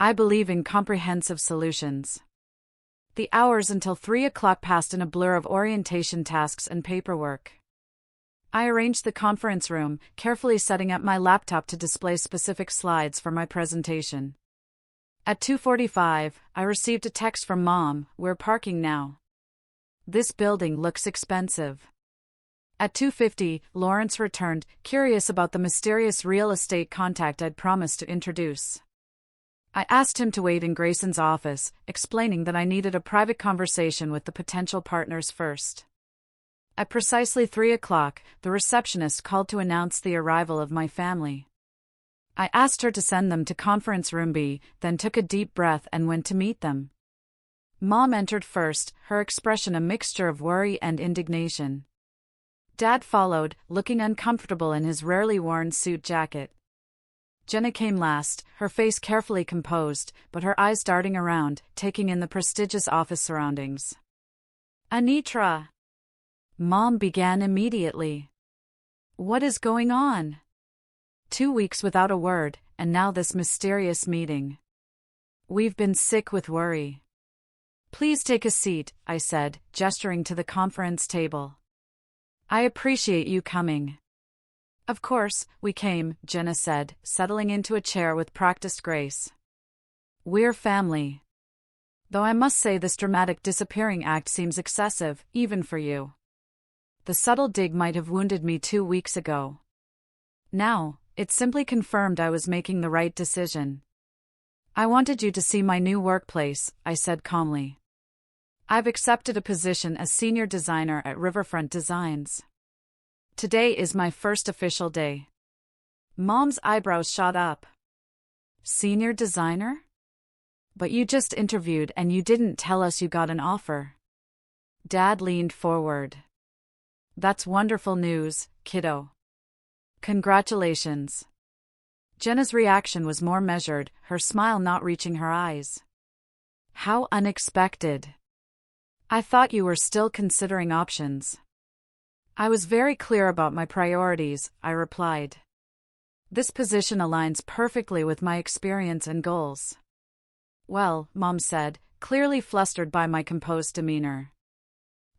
I believe in comprehensive solutions. The hours until 3 o'clock passed in a blur of orientation tasks and paperwork. I arranged the conference room, carefully setting up my laptop to display specific slides for my presentation. At 2:45, I received a text from Mom, "We're parking now. This building looks expensive." At 2:50, Lawrence returned, curious about the mysterious real estate contact I'd promised to introduce. I asked him to wait in Grayson's office, explaining that I needed a private conversation with the potential partners first. At precisely 3 o'clock, the receptionist called to announce the arrival of my family. I asked her to send them to conference room B, then took a deep breath and went to meet them. Mom entered first, her expression a mixture of worry and indignation. Dad followed, looking uncomfortable in his rarely worn suit jacket. Jenna came last, her face carefully composed, but her eyes darting around, taking in the prestigious office surroundings. "Anitra!" Mom began immediately. "What is going on?" 2 weeks without a word, and now this mysterious meeting. "We've been sick with worry." "Please take a seat," I said, gesturing to the conference table. "I appreciate you coming." "Of course, we came," Jenna said, settling into a chair with practiced grace. "We're family. Though I must say this dramatic disappearing act seems excessive, even for you. The subtle dig might have wounded me 2 weeks ago. Now, it simply confirmed I was making the right decision." "I wanted you to see my new workplace," I said calmly. "I've accepted a position as senior designer at Riverfront Designs. Today is my first official day." Mom's eyebrows shot up. "Senior designer? But you just interviewed and you didn't tell us you got an offer." Dad leaned forward. "That's wonderful news, kiddo. Congratulations." Jenna's reaction was more measured, her smile not reaching her eyes. "How unexpected. I thought you were still considering options." "I was very clear about my priorities," I replied. "This position aligns perfectly with my experience and goals." "Well," Mom said, clearly flustered by my composed demeanor.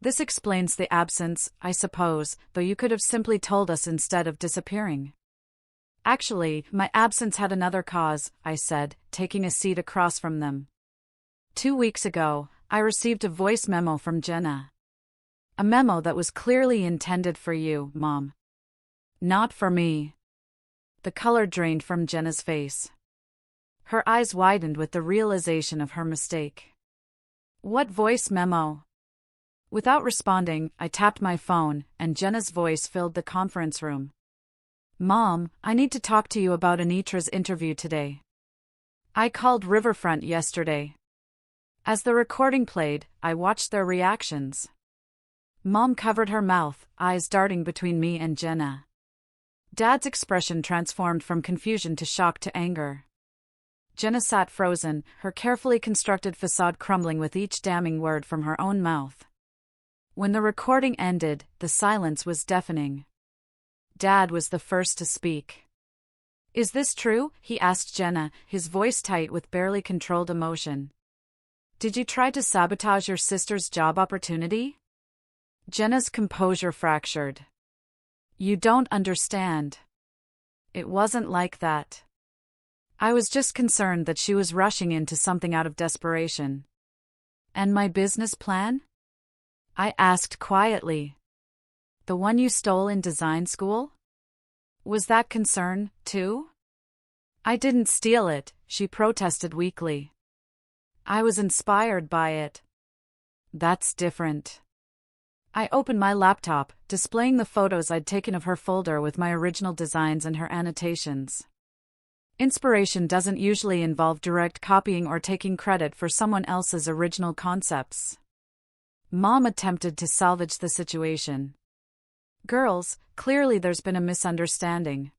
"This explains the absence, I suppose, though you could have simply told us instead of disappearing." "Actually, my absence had another cause," I said, taking a seat across from them. 2 weeks ago, I received a voice memo from Jenna. A memo that was clearly intended for you, Mom. Not for me." The color drained from Jenna's face. Her eyes widened with the realization of her mistake. "What voice memo?" Without responding, I tapped my phone, and Jenna's voice filled the conference room. "Mom, I need to talk to you about Anitra's interview today. I called Riverfront yesterday." As the recording played, I watched their reactions. Mom covered her mouth, eyes darting between me and Jenna. Dad's expression transformed from confusion to shock to anger. Jenna sat frozen, her carefully constructed facade crumbling with each damning word from her own mouth. When the recording ended, the silence was deafening. Dad was the first to speak. "Is this true?" he asked Jenna, his voice tight with barely controlled emotion. "Did you try to sabotage your sister's job opportunity?" Jenna's composure fractured. "You don't understand. It wasn't like that. I was just concerned that she was rushing into something out of desperation." "And my business plan?" I asked quietly. "The one you stole in design school? Was that concern, too?" "I didn't steal it," she protested weakly. "I was inspired by it." "That's different." I opened my laptop, displaying the photos I'd taken of her folder with my original designs and her annotations. Inspiration doesn't usually involve direct copying or taking credit for someone else's original concepts. Mom attempted to salvage the situation. "Girls, clearly there's been a misunderstanding."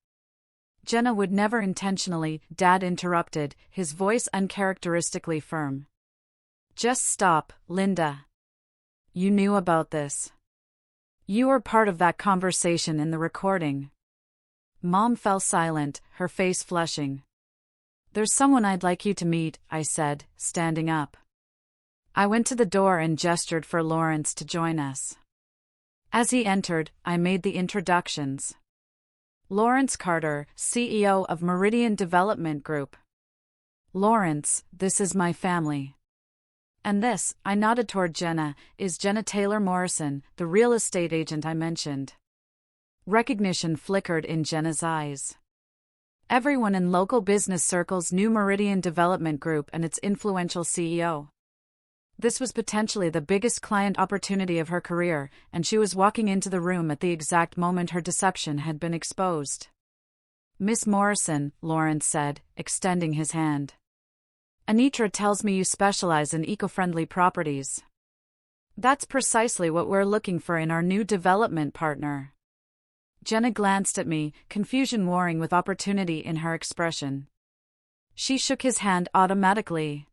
"Jenna would never intentionally," Dad interrupted, his voice uncharacteristically firm. "Just stop, Linda. You knew about this. You were part of that conversation in the recording." Mom fell silent, her face flushing. "There's someone I'd like you to meet," I said, standing up. I went to the door and gestured for Lawrence to join us. As he entered, I made the introductions. Lawrence Carter, CEO of Meridian Development Group. "Lawrence, this is my family. And this," I nodded toward Jenna, "is Jenna Taylor Morrison, the real estate agent I mentioned." Recognition flickered in Jenna's eyes. Everyone in local business circles knew Meridian Development Group and its influential CEO. This was potentially the biggest client opportunity of her career, and she was walking into the room at the exact moment her deception had been exposed. "Miss Morrison," Lawrence said, extending his hand. "Anitra tells me you specialize in eco-friendly properties. That's precisely what we're looking for in our new development partner." Jenna glanced at me, confusion warring with opportunity in her expression. She shook his hand automatically.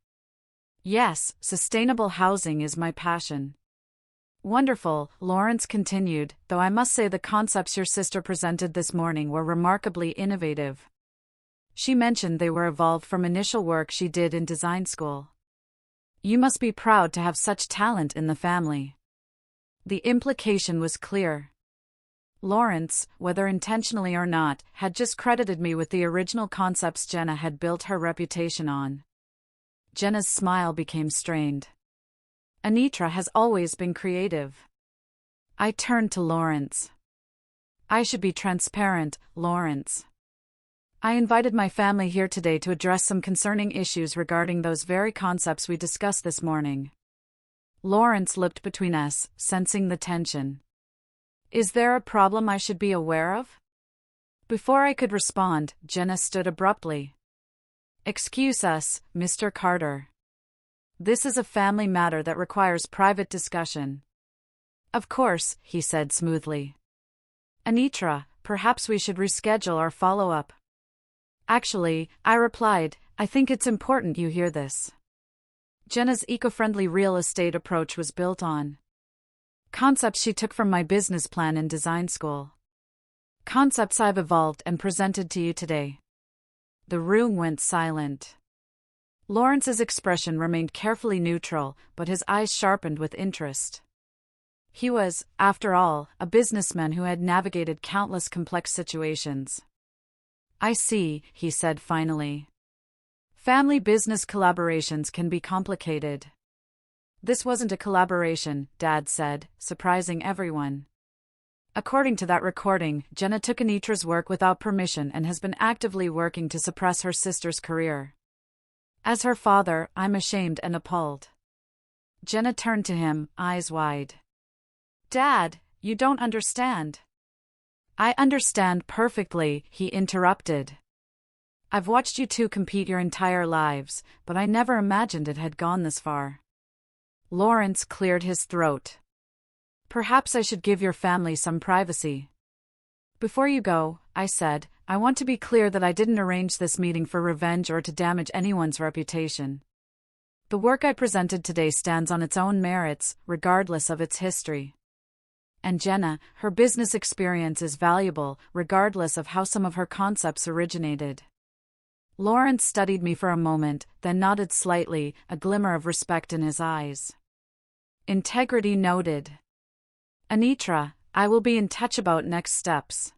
"Yes, sustainable housing is my passion." "Wonderful," Lawrence continued, "though I must say the concepts your sister presented this morning were remarkably innovative. She mentioned they were evolved from initial work she did in design school. You must be proud to have such talent in the family." The implication was clear. Lawrence, whether intentionally or not, had just credited me with the original concepts Jenna had built her reputation on. Jenna's smile became strained. "Anitra has always been creative." I turned to Lawrence. "I should be transparent, Lawrence. I invited my family here today to address some concerning issues regarding those very concepts we discussed this morning." Lawrence looked between us, sensing the tension. "Is there a problem I should be aware of?" Before I could respond, Jenna stood abruptly. "Excuse us, Mr. Carter. This is a family matter that requires private discussion." "Of course," he said smoothly. "Anitra, perhaps we should reschedule our follow-up." "Actually," I replied, "I think it's important you hear this." Jenna's eco-friendly real estate approach was built on concepts she took from my business plan in design school. Concepts I've evolved and presented to you today. The room went silent. Lawrence's expression remained carefully neutral, but his eyes sharpened with interest. He was, after all, a businessman who had navigated countless complex situations. "I see," he said finally. "Family business collaborations can be complicated." "This wasn't a collaboration," Dad said, surprising everyone. According to that recording, Jenna took Anitra's work without permission and has been actively working to suppress her sister's career. As her father, I'm ashamed and appalled." Jenna turned to him, eyes wide. "Dad, you don't understand." "I understand perfectly," he interrupted. "I've watched you two compete your entire lives, but I never imagined it had gone this far." Lawrence cleared his throat. "Perhaps I should give your family some privacy." "Before you go," I said, I want to be clear that I didn't arrange this meeting for revenge or to damage anyone's reputation. The work I presented today stands on its own merits, regardless of its history. And Jenna, her business experience is valuable, regardless of how some of her concepts originated. Lawrence studied me for a moment, then nodded slightly, a glimmer of respect in his eyes. Integrity noted. Anitra, I will be in touch about next steps.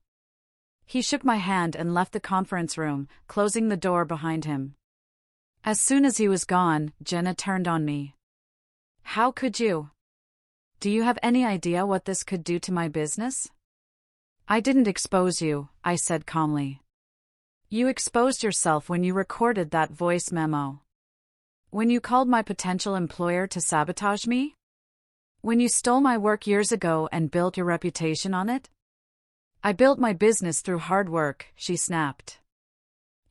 He shook my hand and left the conference room, closing the door behind him. As soon as he was gone, Jenna turned on me. How could you? Do you have any idea what this could do to my business? I didn't expose you, I said calmly. You exposed yourself when you recorded that voice memo. When you called my potential employer to sabotage me? When you stole my work years ago and built your reputation on it? I built my business through hard work, she snapped.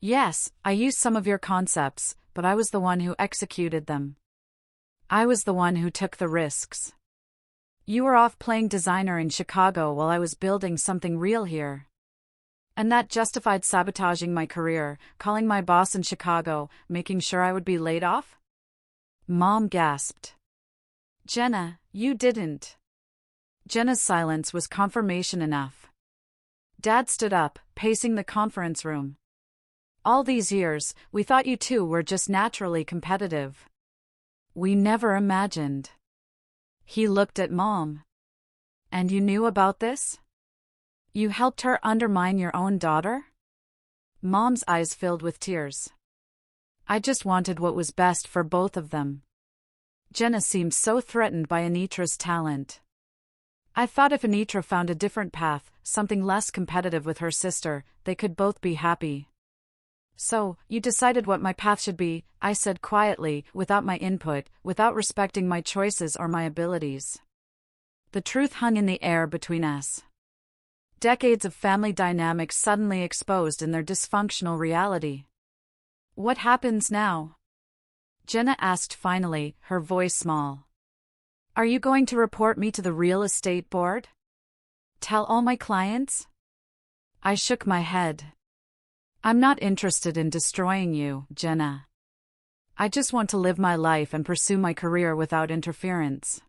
Yes, I used some of your concepts, but I was the one who executed them. I was the one who took the risks. You were off playing designer in Chicago while I was building something real here. And that justified sabotaging my career, calling my boss in Chicago, making sure I would be laid off? Mom gasped. Jenna, you didn't. Jenna's silence was confirmation enough. Dad stood up, pacing the conference room. All these years, we thought you two were just naturally competitive. We never imagined. He looked at Mom. And you knew about this? You helped her undermine your own daughter? Mom's eyes filled with tears. I just wanted what was best for both of them. Jenna seemed so threatened by Anitra's talent. I thought if Anitra found a different path, something less competitive with her sister, they could both be happy. So, you decided what my path should be, I said quietly, without my input, without respecting my choices or my abilities. The truth hung in the air between us. Decades of family dynamics suddenly exposed in their dysfunctional reality. What happens now? Jenna asked finally, her voice small. Are you going to report me to the real estate board? Tell all my clients? I shook my head. I'm not interested in destroying you, Jenna. I just want to live my life and pursue my career without interference.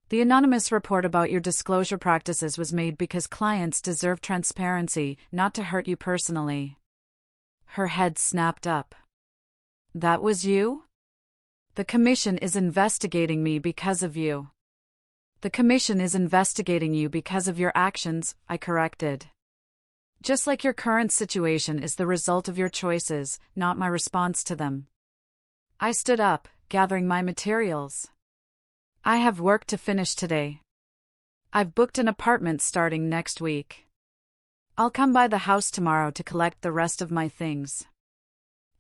The anonymous report about your disclosure practices was made because clients deserve transparency, not to hurt you personally. Her head snapped up. That was you? The commission is investigating me because of you. The commission is investigating you because of your actions, I corrected. Just like your current situation is the result of your choices, not my response to them. I stood up, gathering my materials. I have work to finish today. I've booked an apartment starting next week. I'll come by the house tomorrow to collect the rest of my things.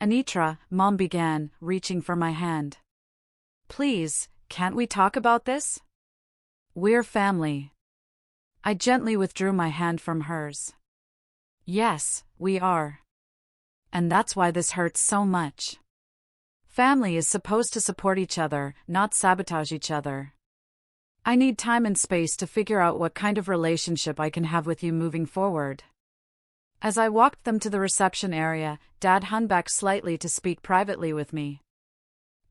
Anitra, Mom began, reaching for my hand. Please, can't we talk about this? We're family. I gently withdrew my hand from hers. Yes, we are. And that's why this hurts so much. Family is supposed to support each other, not sabotage each other. I need time and space to figure out what kind of relationship I can have with you moving forward. As I walked them to the reception area, Dad hung back slightly to speak privately with me.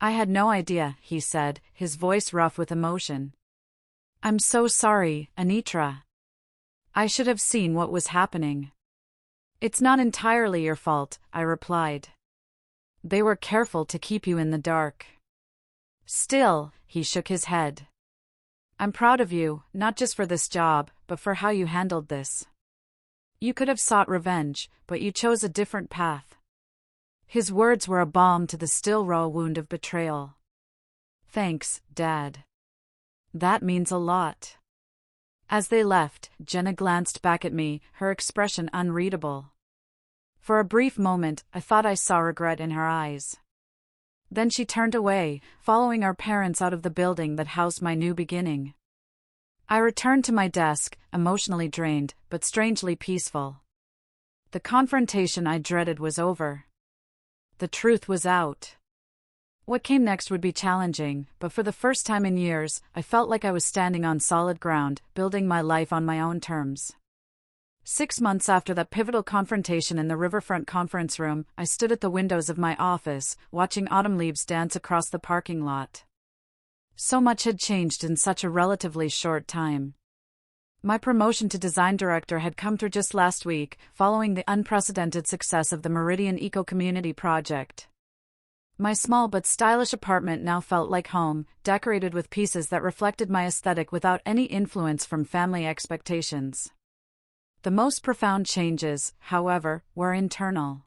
I had no idea, he said, his voice rough with emotion. I'm so sorry, Anitra. I should have seen what was happening. It's not entirely your fault, I replied. They were careful to keep you in the dark. Still, he shook his head. I'm proud of you, not just for this job, but for how you handled this. You could have sought revenge, but you chose a different path. His words were a balm to the still raw wound of betrayal. Thanks, Dad. That means a lot. As they left, Jenna glanced back at me, her expression unreadable. For a brief moment, I thought I saw regret in her eyes. Then she turned away, following our parents out of the building that housed my new beginning. I returned to my desk, emotionally drained, but strangely peaceful. The confrontation I dreaded was over. The truth was out. What came next would be challenging, but for the first time in years, I felt like I was standing on solid ground, building my life on my own terms. 6 months after that pivotal confrontation in the riverfront conference room, I stood at the windows of my office, watching autumn leaves dance across the parking lot. So much had changed in such a relatively short time. My promotion to design director had come through just last week, following the unprecedented success of the Meridian Eco-Community project. My small but stylish apartment now felt like home, decorated with pieces that reflected my aesthetic without any influence from family expectations. The most profound changes, however, were internal.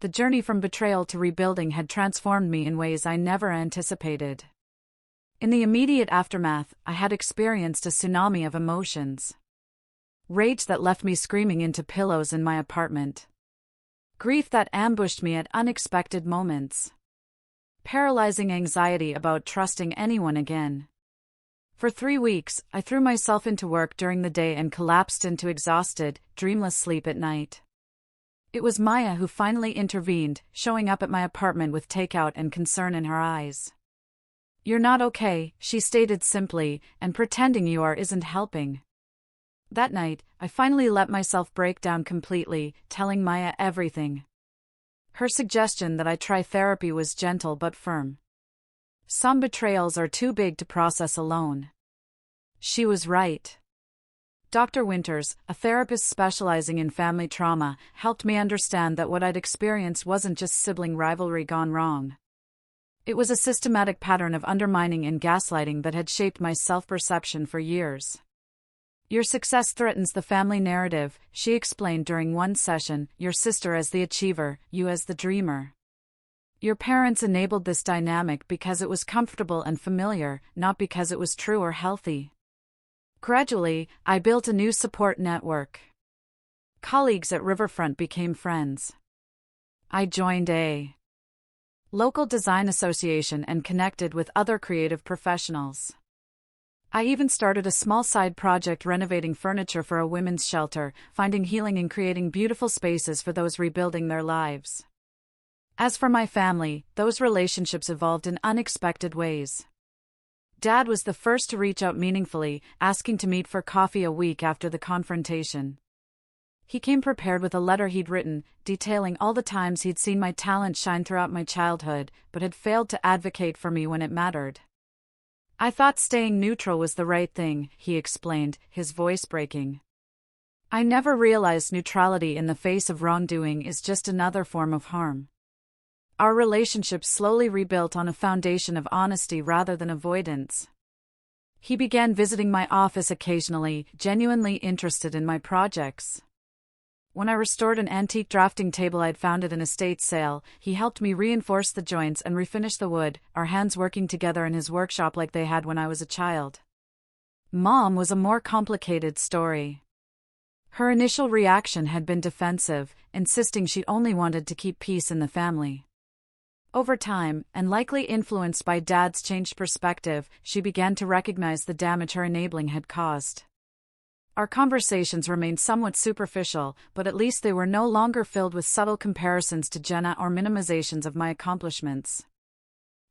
The journey from betrayal to rebuilding had transformed me in ways I never anticipated. In the immediate aftermath, I had experienced a tsunami of emotions. Rage that left me screaming into pillows in my apartment. Grief that ambushed me at unexpected moments. Paralyzing anxiety about trusting anyone again. For 3 weeks, I threw myself into work during the day and collapsed into exhausted, dreamless sleep at night. It was Maya who finally intervened, showing up at my apartment with takeout and concern in her eyes. "You're not okay," she stated simply, "and pretending you are isn't helping." That night, I finally let myself break down completely, telling Maya everything. Her suggestion that I try therapy was gentle but firm. Some betrayals are too big to process alone. She was right. Dr. Winters, a therapist specializing in family trauma, helped me understand that what I'd experienced wasn't just sibling rivalry gone wrong. It was a systematic pattern of undermining and gaslighting that had shaped my self-perception for years. "Your success threatens the family narrative," she explained during one session, "your sister as the achiever, you as the dreamer. Your parents enabled this dynamic because it was comfortable and familiar, not because it was true or healthy." Gradually, I built a new support network. Colleagues at Riverfront became friends. I joined a local design association and connected with other creative professionals. I even started a small side project renovating furniture for a women's shelter, finding healing in creating beautiful spaces for those rebuilding their lives. As for my family, those relationships evolved in unexpected ways. Dad was the first to reach out meaningfully, asking to meet for coffee a week after the confrontation. He came prepared with a letter he'd written, detailing all the times he'd seen my talent shine throughout my childhood, but had failed to advocate for me when it mattered. "I thought staying neutral was the right thing," he explained, his voice breaking. "I never realized neutrality in the face of wrongdoing is just another form of harm." Our relationship slowly rebuilt on a foundation of honesty rather than avoidance. He began visiting my office occasionally, genuinely interested in my projects. When I restored an antique drafting table I'd found at an estate sale, he helped me reinforce the joints and refinish the wood, our hands working together in his workshop like they had when I was a child. Mom was a more complicated story. Her initial reaction had been defensive, insisting she only wanted to keep peace in the family. Over time, and likely influenced by Dad's changed perspective, she began to recognize the damage her enabling had caused. Our conversations remained somewhat superficial, but at least they were no longer filled with subtle comparisons to Jenna or minimizations of my accomplishments.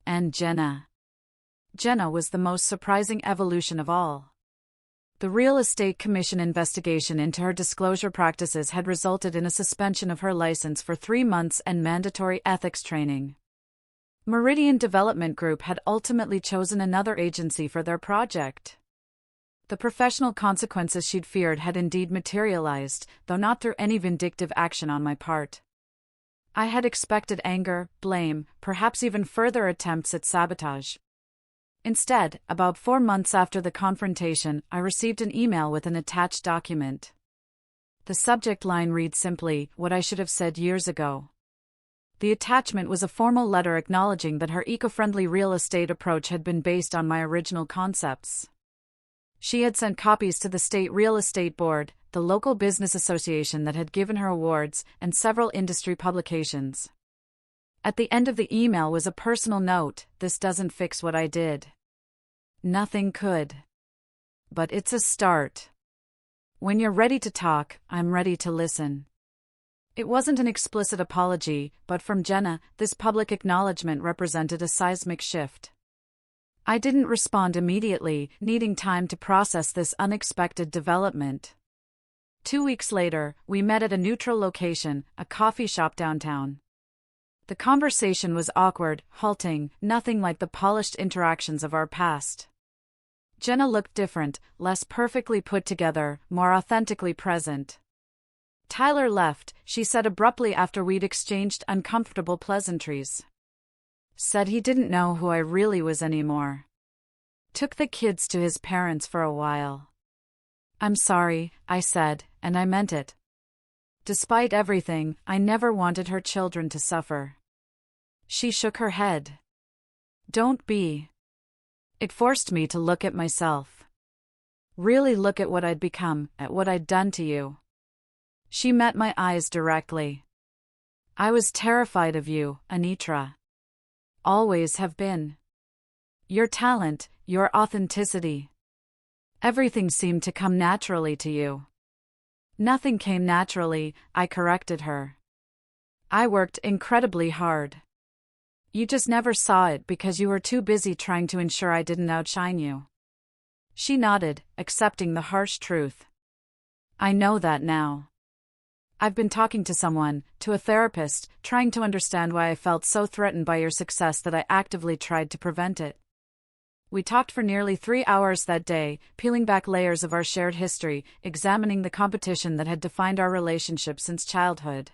And Jenna was the most surprising evolution of all. The Real Estate Commission investigation into her disclosure practices had resulted in a suspension of her license for 3 months and mandatory ethics training. Meridian Development Group had ultimately chosen another agency for their project. The professional consequences she'd feared had indeed materialized, though not through any vindictive action on my part. I had expected anger, blame, perhaps even further attempts at sabotage. Instead, about 4 months after the confrontation, I received an email with an attached document. The subject line read simply, "What I should have said years ago." The attachment was a formal letter acknowledging that her eco-friendly real estate approach had been based on my original concepts. She had sent copies to the State Real Estate Board, the local business association that had given her awards, and several industry publications. At the end of the email was a personal note, "This doesn't fix what I did. Nothing could. But it's a start. When you're ready to talk, I'm ready to listen." It wasn't an explicit apology, but from Jenna, this public acknowledgement represented a seismic shift. I didn't respond immediately, needing time to process this unexpected development. 2 weeks later, we met at a neutral location, a coffee shop downtown. The conversation was awkward, halting, nothing like the polished interactions of our past. Jenna looked different, less perfectly put together, more authentically present. Tyler left, she said abruptly after we'd exchanged uncomfortable pleasantries. Said he didn't know who I really was anymore. Took the kids to his parents for a while. I'm sorry, I said, and I meant it. Despite everything, I never wanted her children to suffer. She shook her head. Don't be. It forced me to look at myself. Really look at what I'd become, at what I'd done to you. She met my eyes directly. I was terrified of you, Anitra. Always have been. Your talent, your authenticity. Everything seemed to come naturally to you. Nothing came naturally, I corrected her. I worked incredibly hard. You just never saw it because you were too busy trying to ensure I didn't outshine you. She nodded, accepting the harsh truth. I know that now. I've been talking to someone, to a therapist, trying to understand why I felt so threatened by your success that I actively tried to prevent it. We talked for nearly 3 hours that day, peeling back layers of our shared history, examining the competition that had defined our relationship since childhood.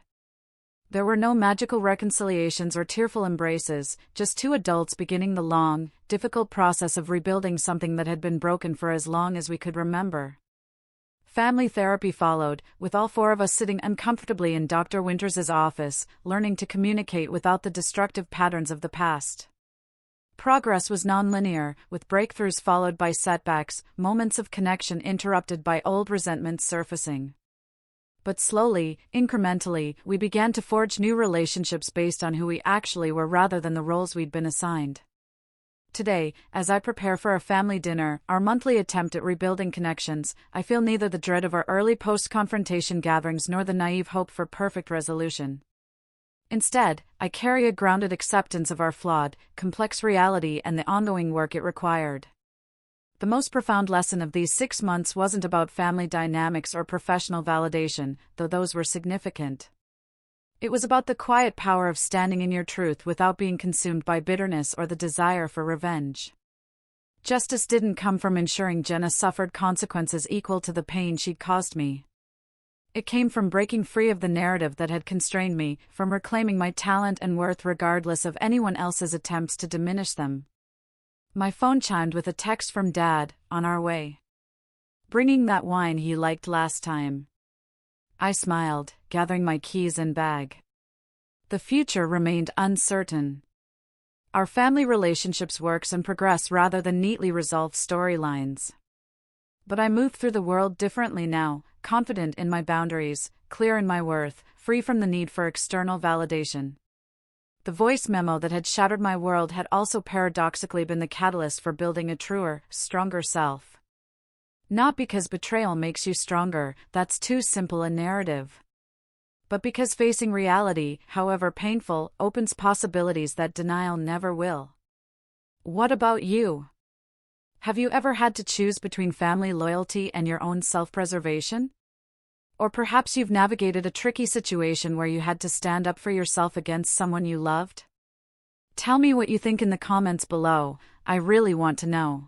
There were no magical reconciliations or tearful embraces, just two adults beginning the long, difficult process of rebuilding something that had been broken for as long as we could remember. Family therapy followed, with all four of us sitting uncomfortably in Dr. Winters's office, learning to communicate without the destructive patterns of the past. Progress was nonlinear, with breakthroughs followed by setbacks, moments of connection interrupted by old resentments surfacing. But slowly, incrementally, we began to forge new relationships based on who we actually were rather than the roles we'd been assigned. Today, as I prepare for our family dinner, our monthly attempt at rebuilding connections, I feel neither the dread of our early post-confrontation gatherings nor the naive hope for perfect resolution. Instead, I carry a grounded acceptance of our flawed, complex reality and the ongoing work it required. The most profound lesson of these 6 months wasn't about family dynamics or professional validation, though those were significant. It was about the quiet power of standing in your truth without being consumed by bitterness or the desire for revenge. Justice didn't come from ensuring Jenna suffered consequences equal to the pain she'd caused me. It came from breaking free of the narrative that had constrained me, from reclaiming my talent and worth regardless of anyone else's attempts to diminish them. My phone chimed with a text from Dad, on our way. Bringing that wine he liked last time. I smiled, gathering my keys and bag. The future remained uncertain. Our family relationships works and progress rather than neatly resolved storylines. But I move through the world differently now, confident in my boundaries, clear in my worth, free from the need for external validation. The voice memo that had shattered my world had also paradoxically been the catalyst for building a truer, stronger self. Not because betrayal makes you stronger, that's too simple a narrative. But because facing reality, however painful, opens possibilities that denial never will. What about you? Have you ever had to choose between family loyalty and your own self-preservation? Or perhaps you've navigated a tricky situation where you had to stand up for yourself against someone you loved? Tell me what you think in the comments below, I really want to know.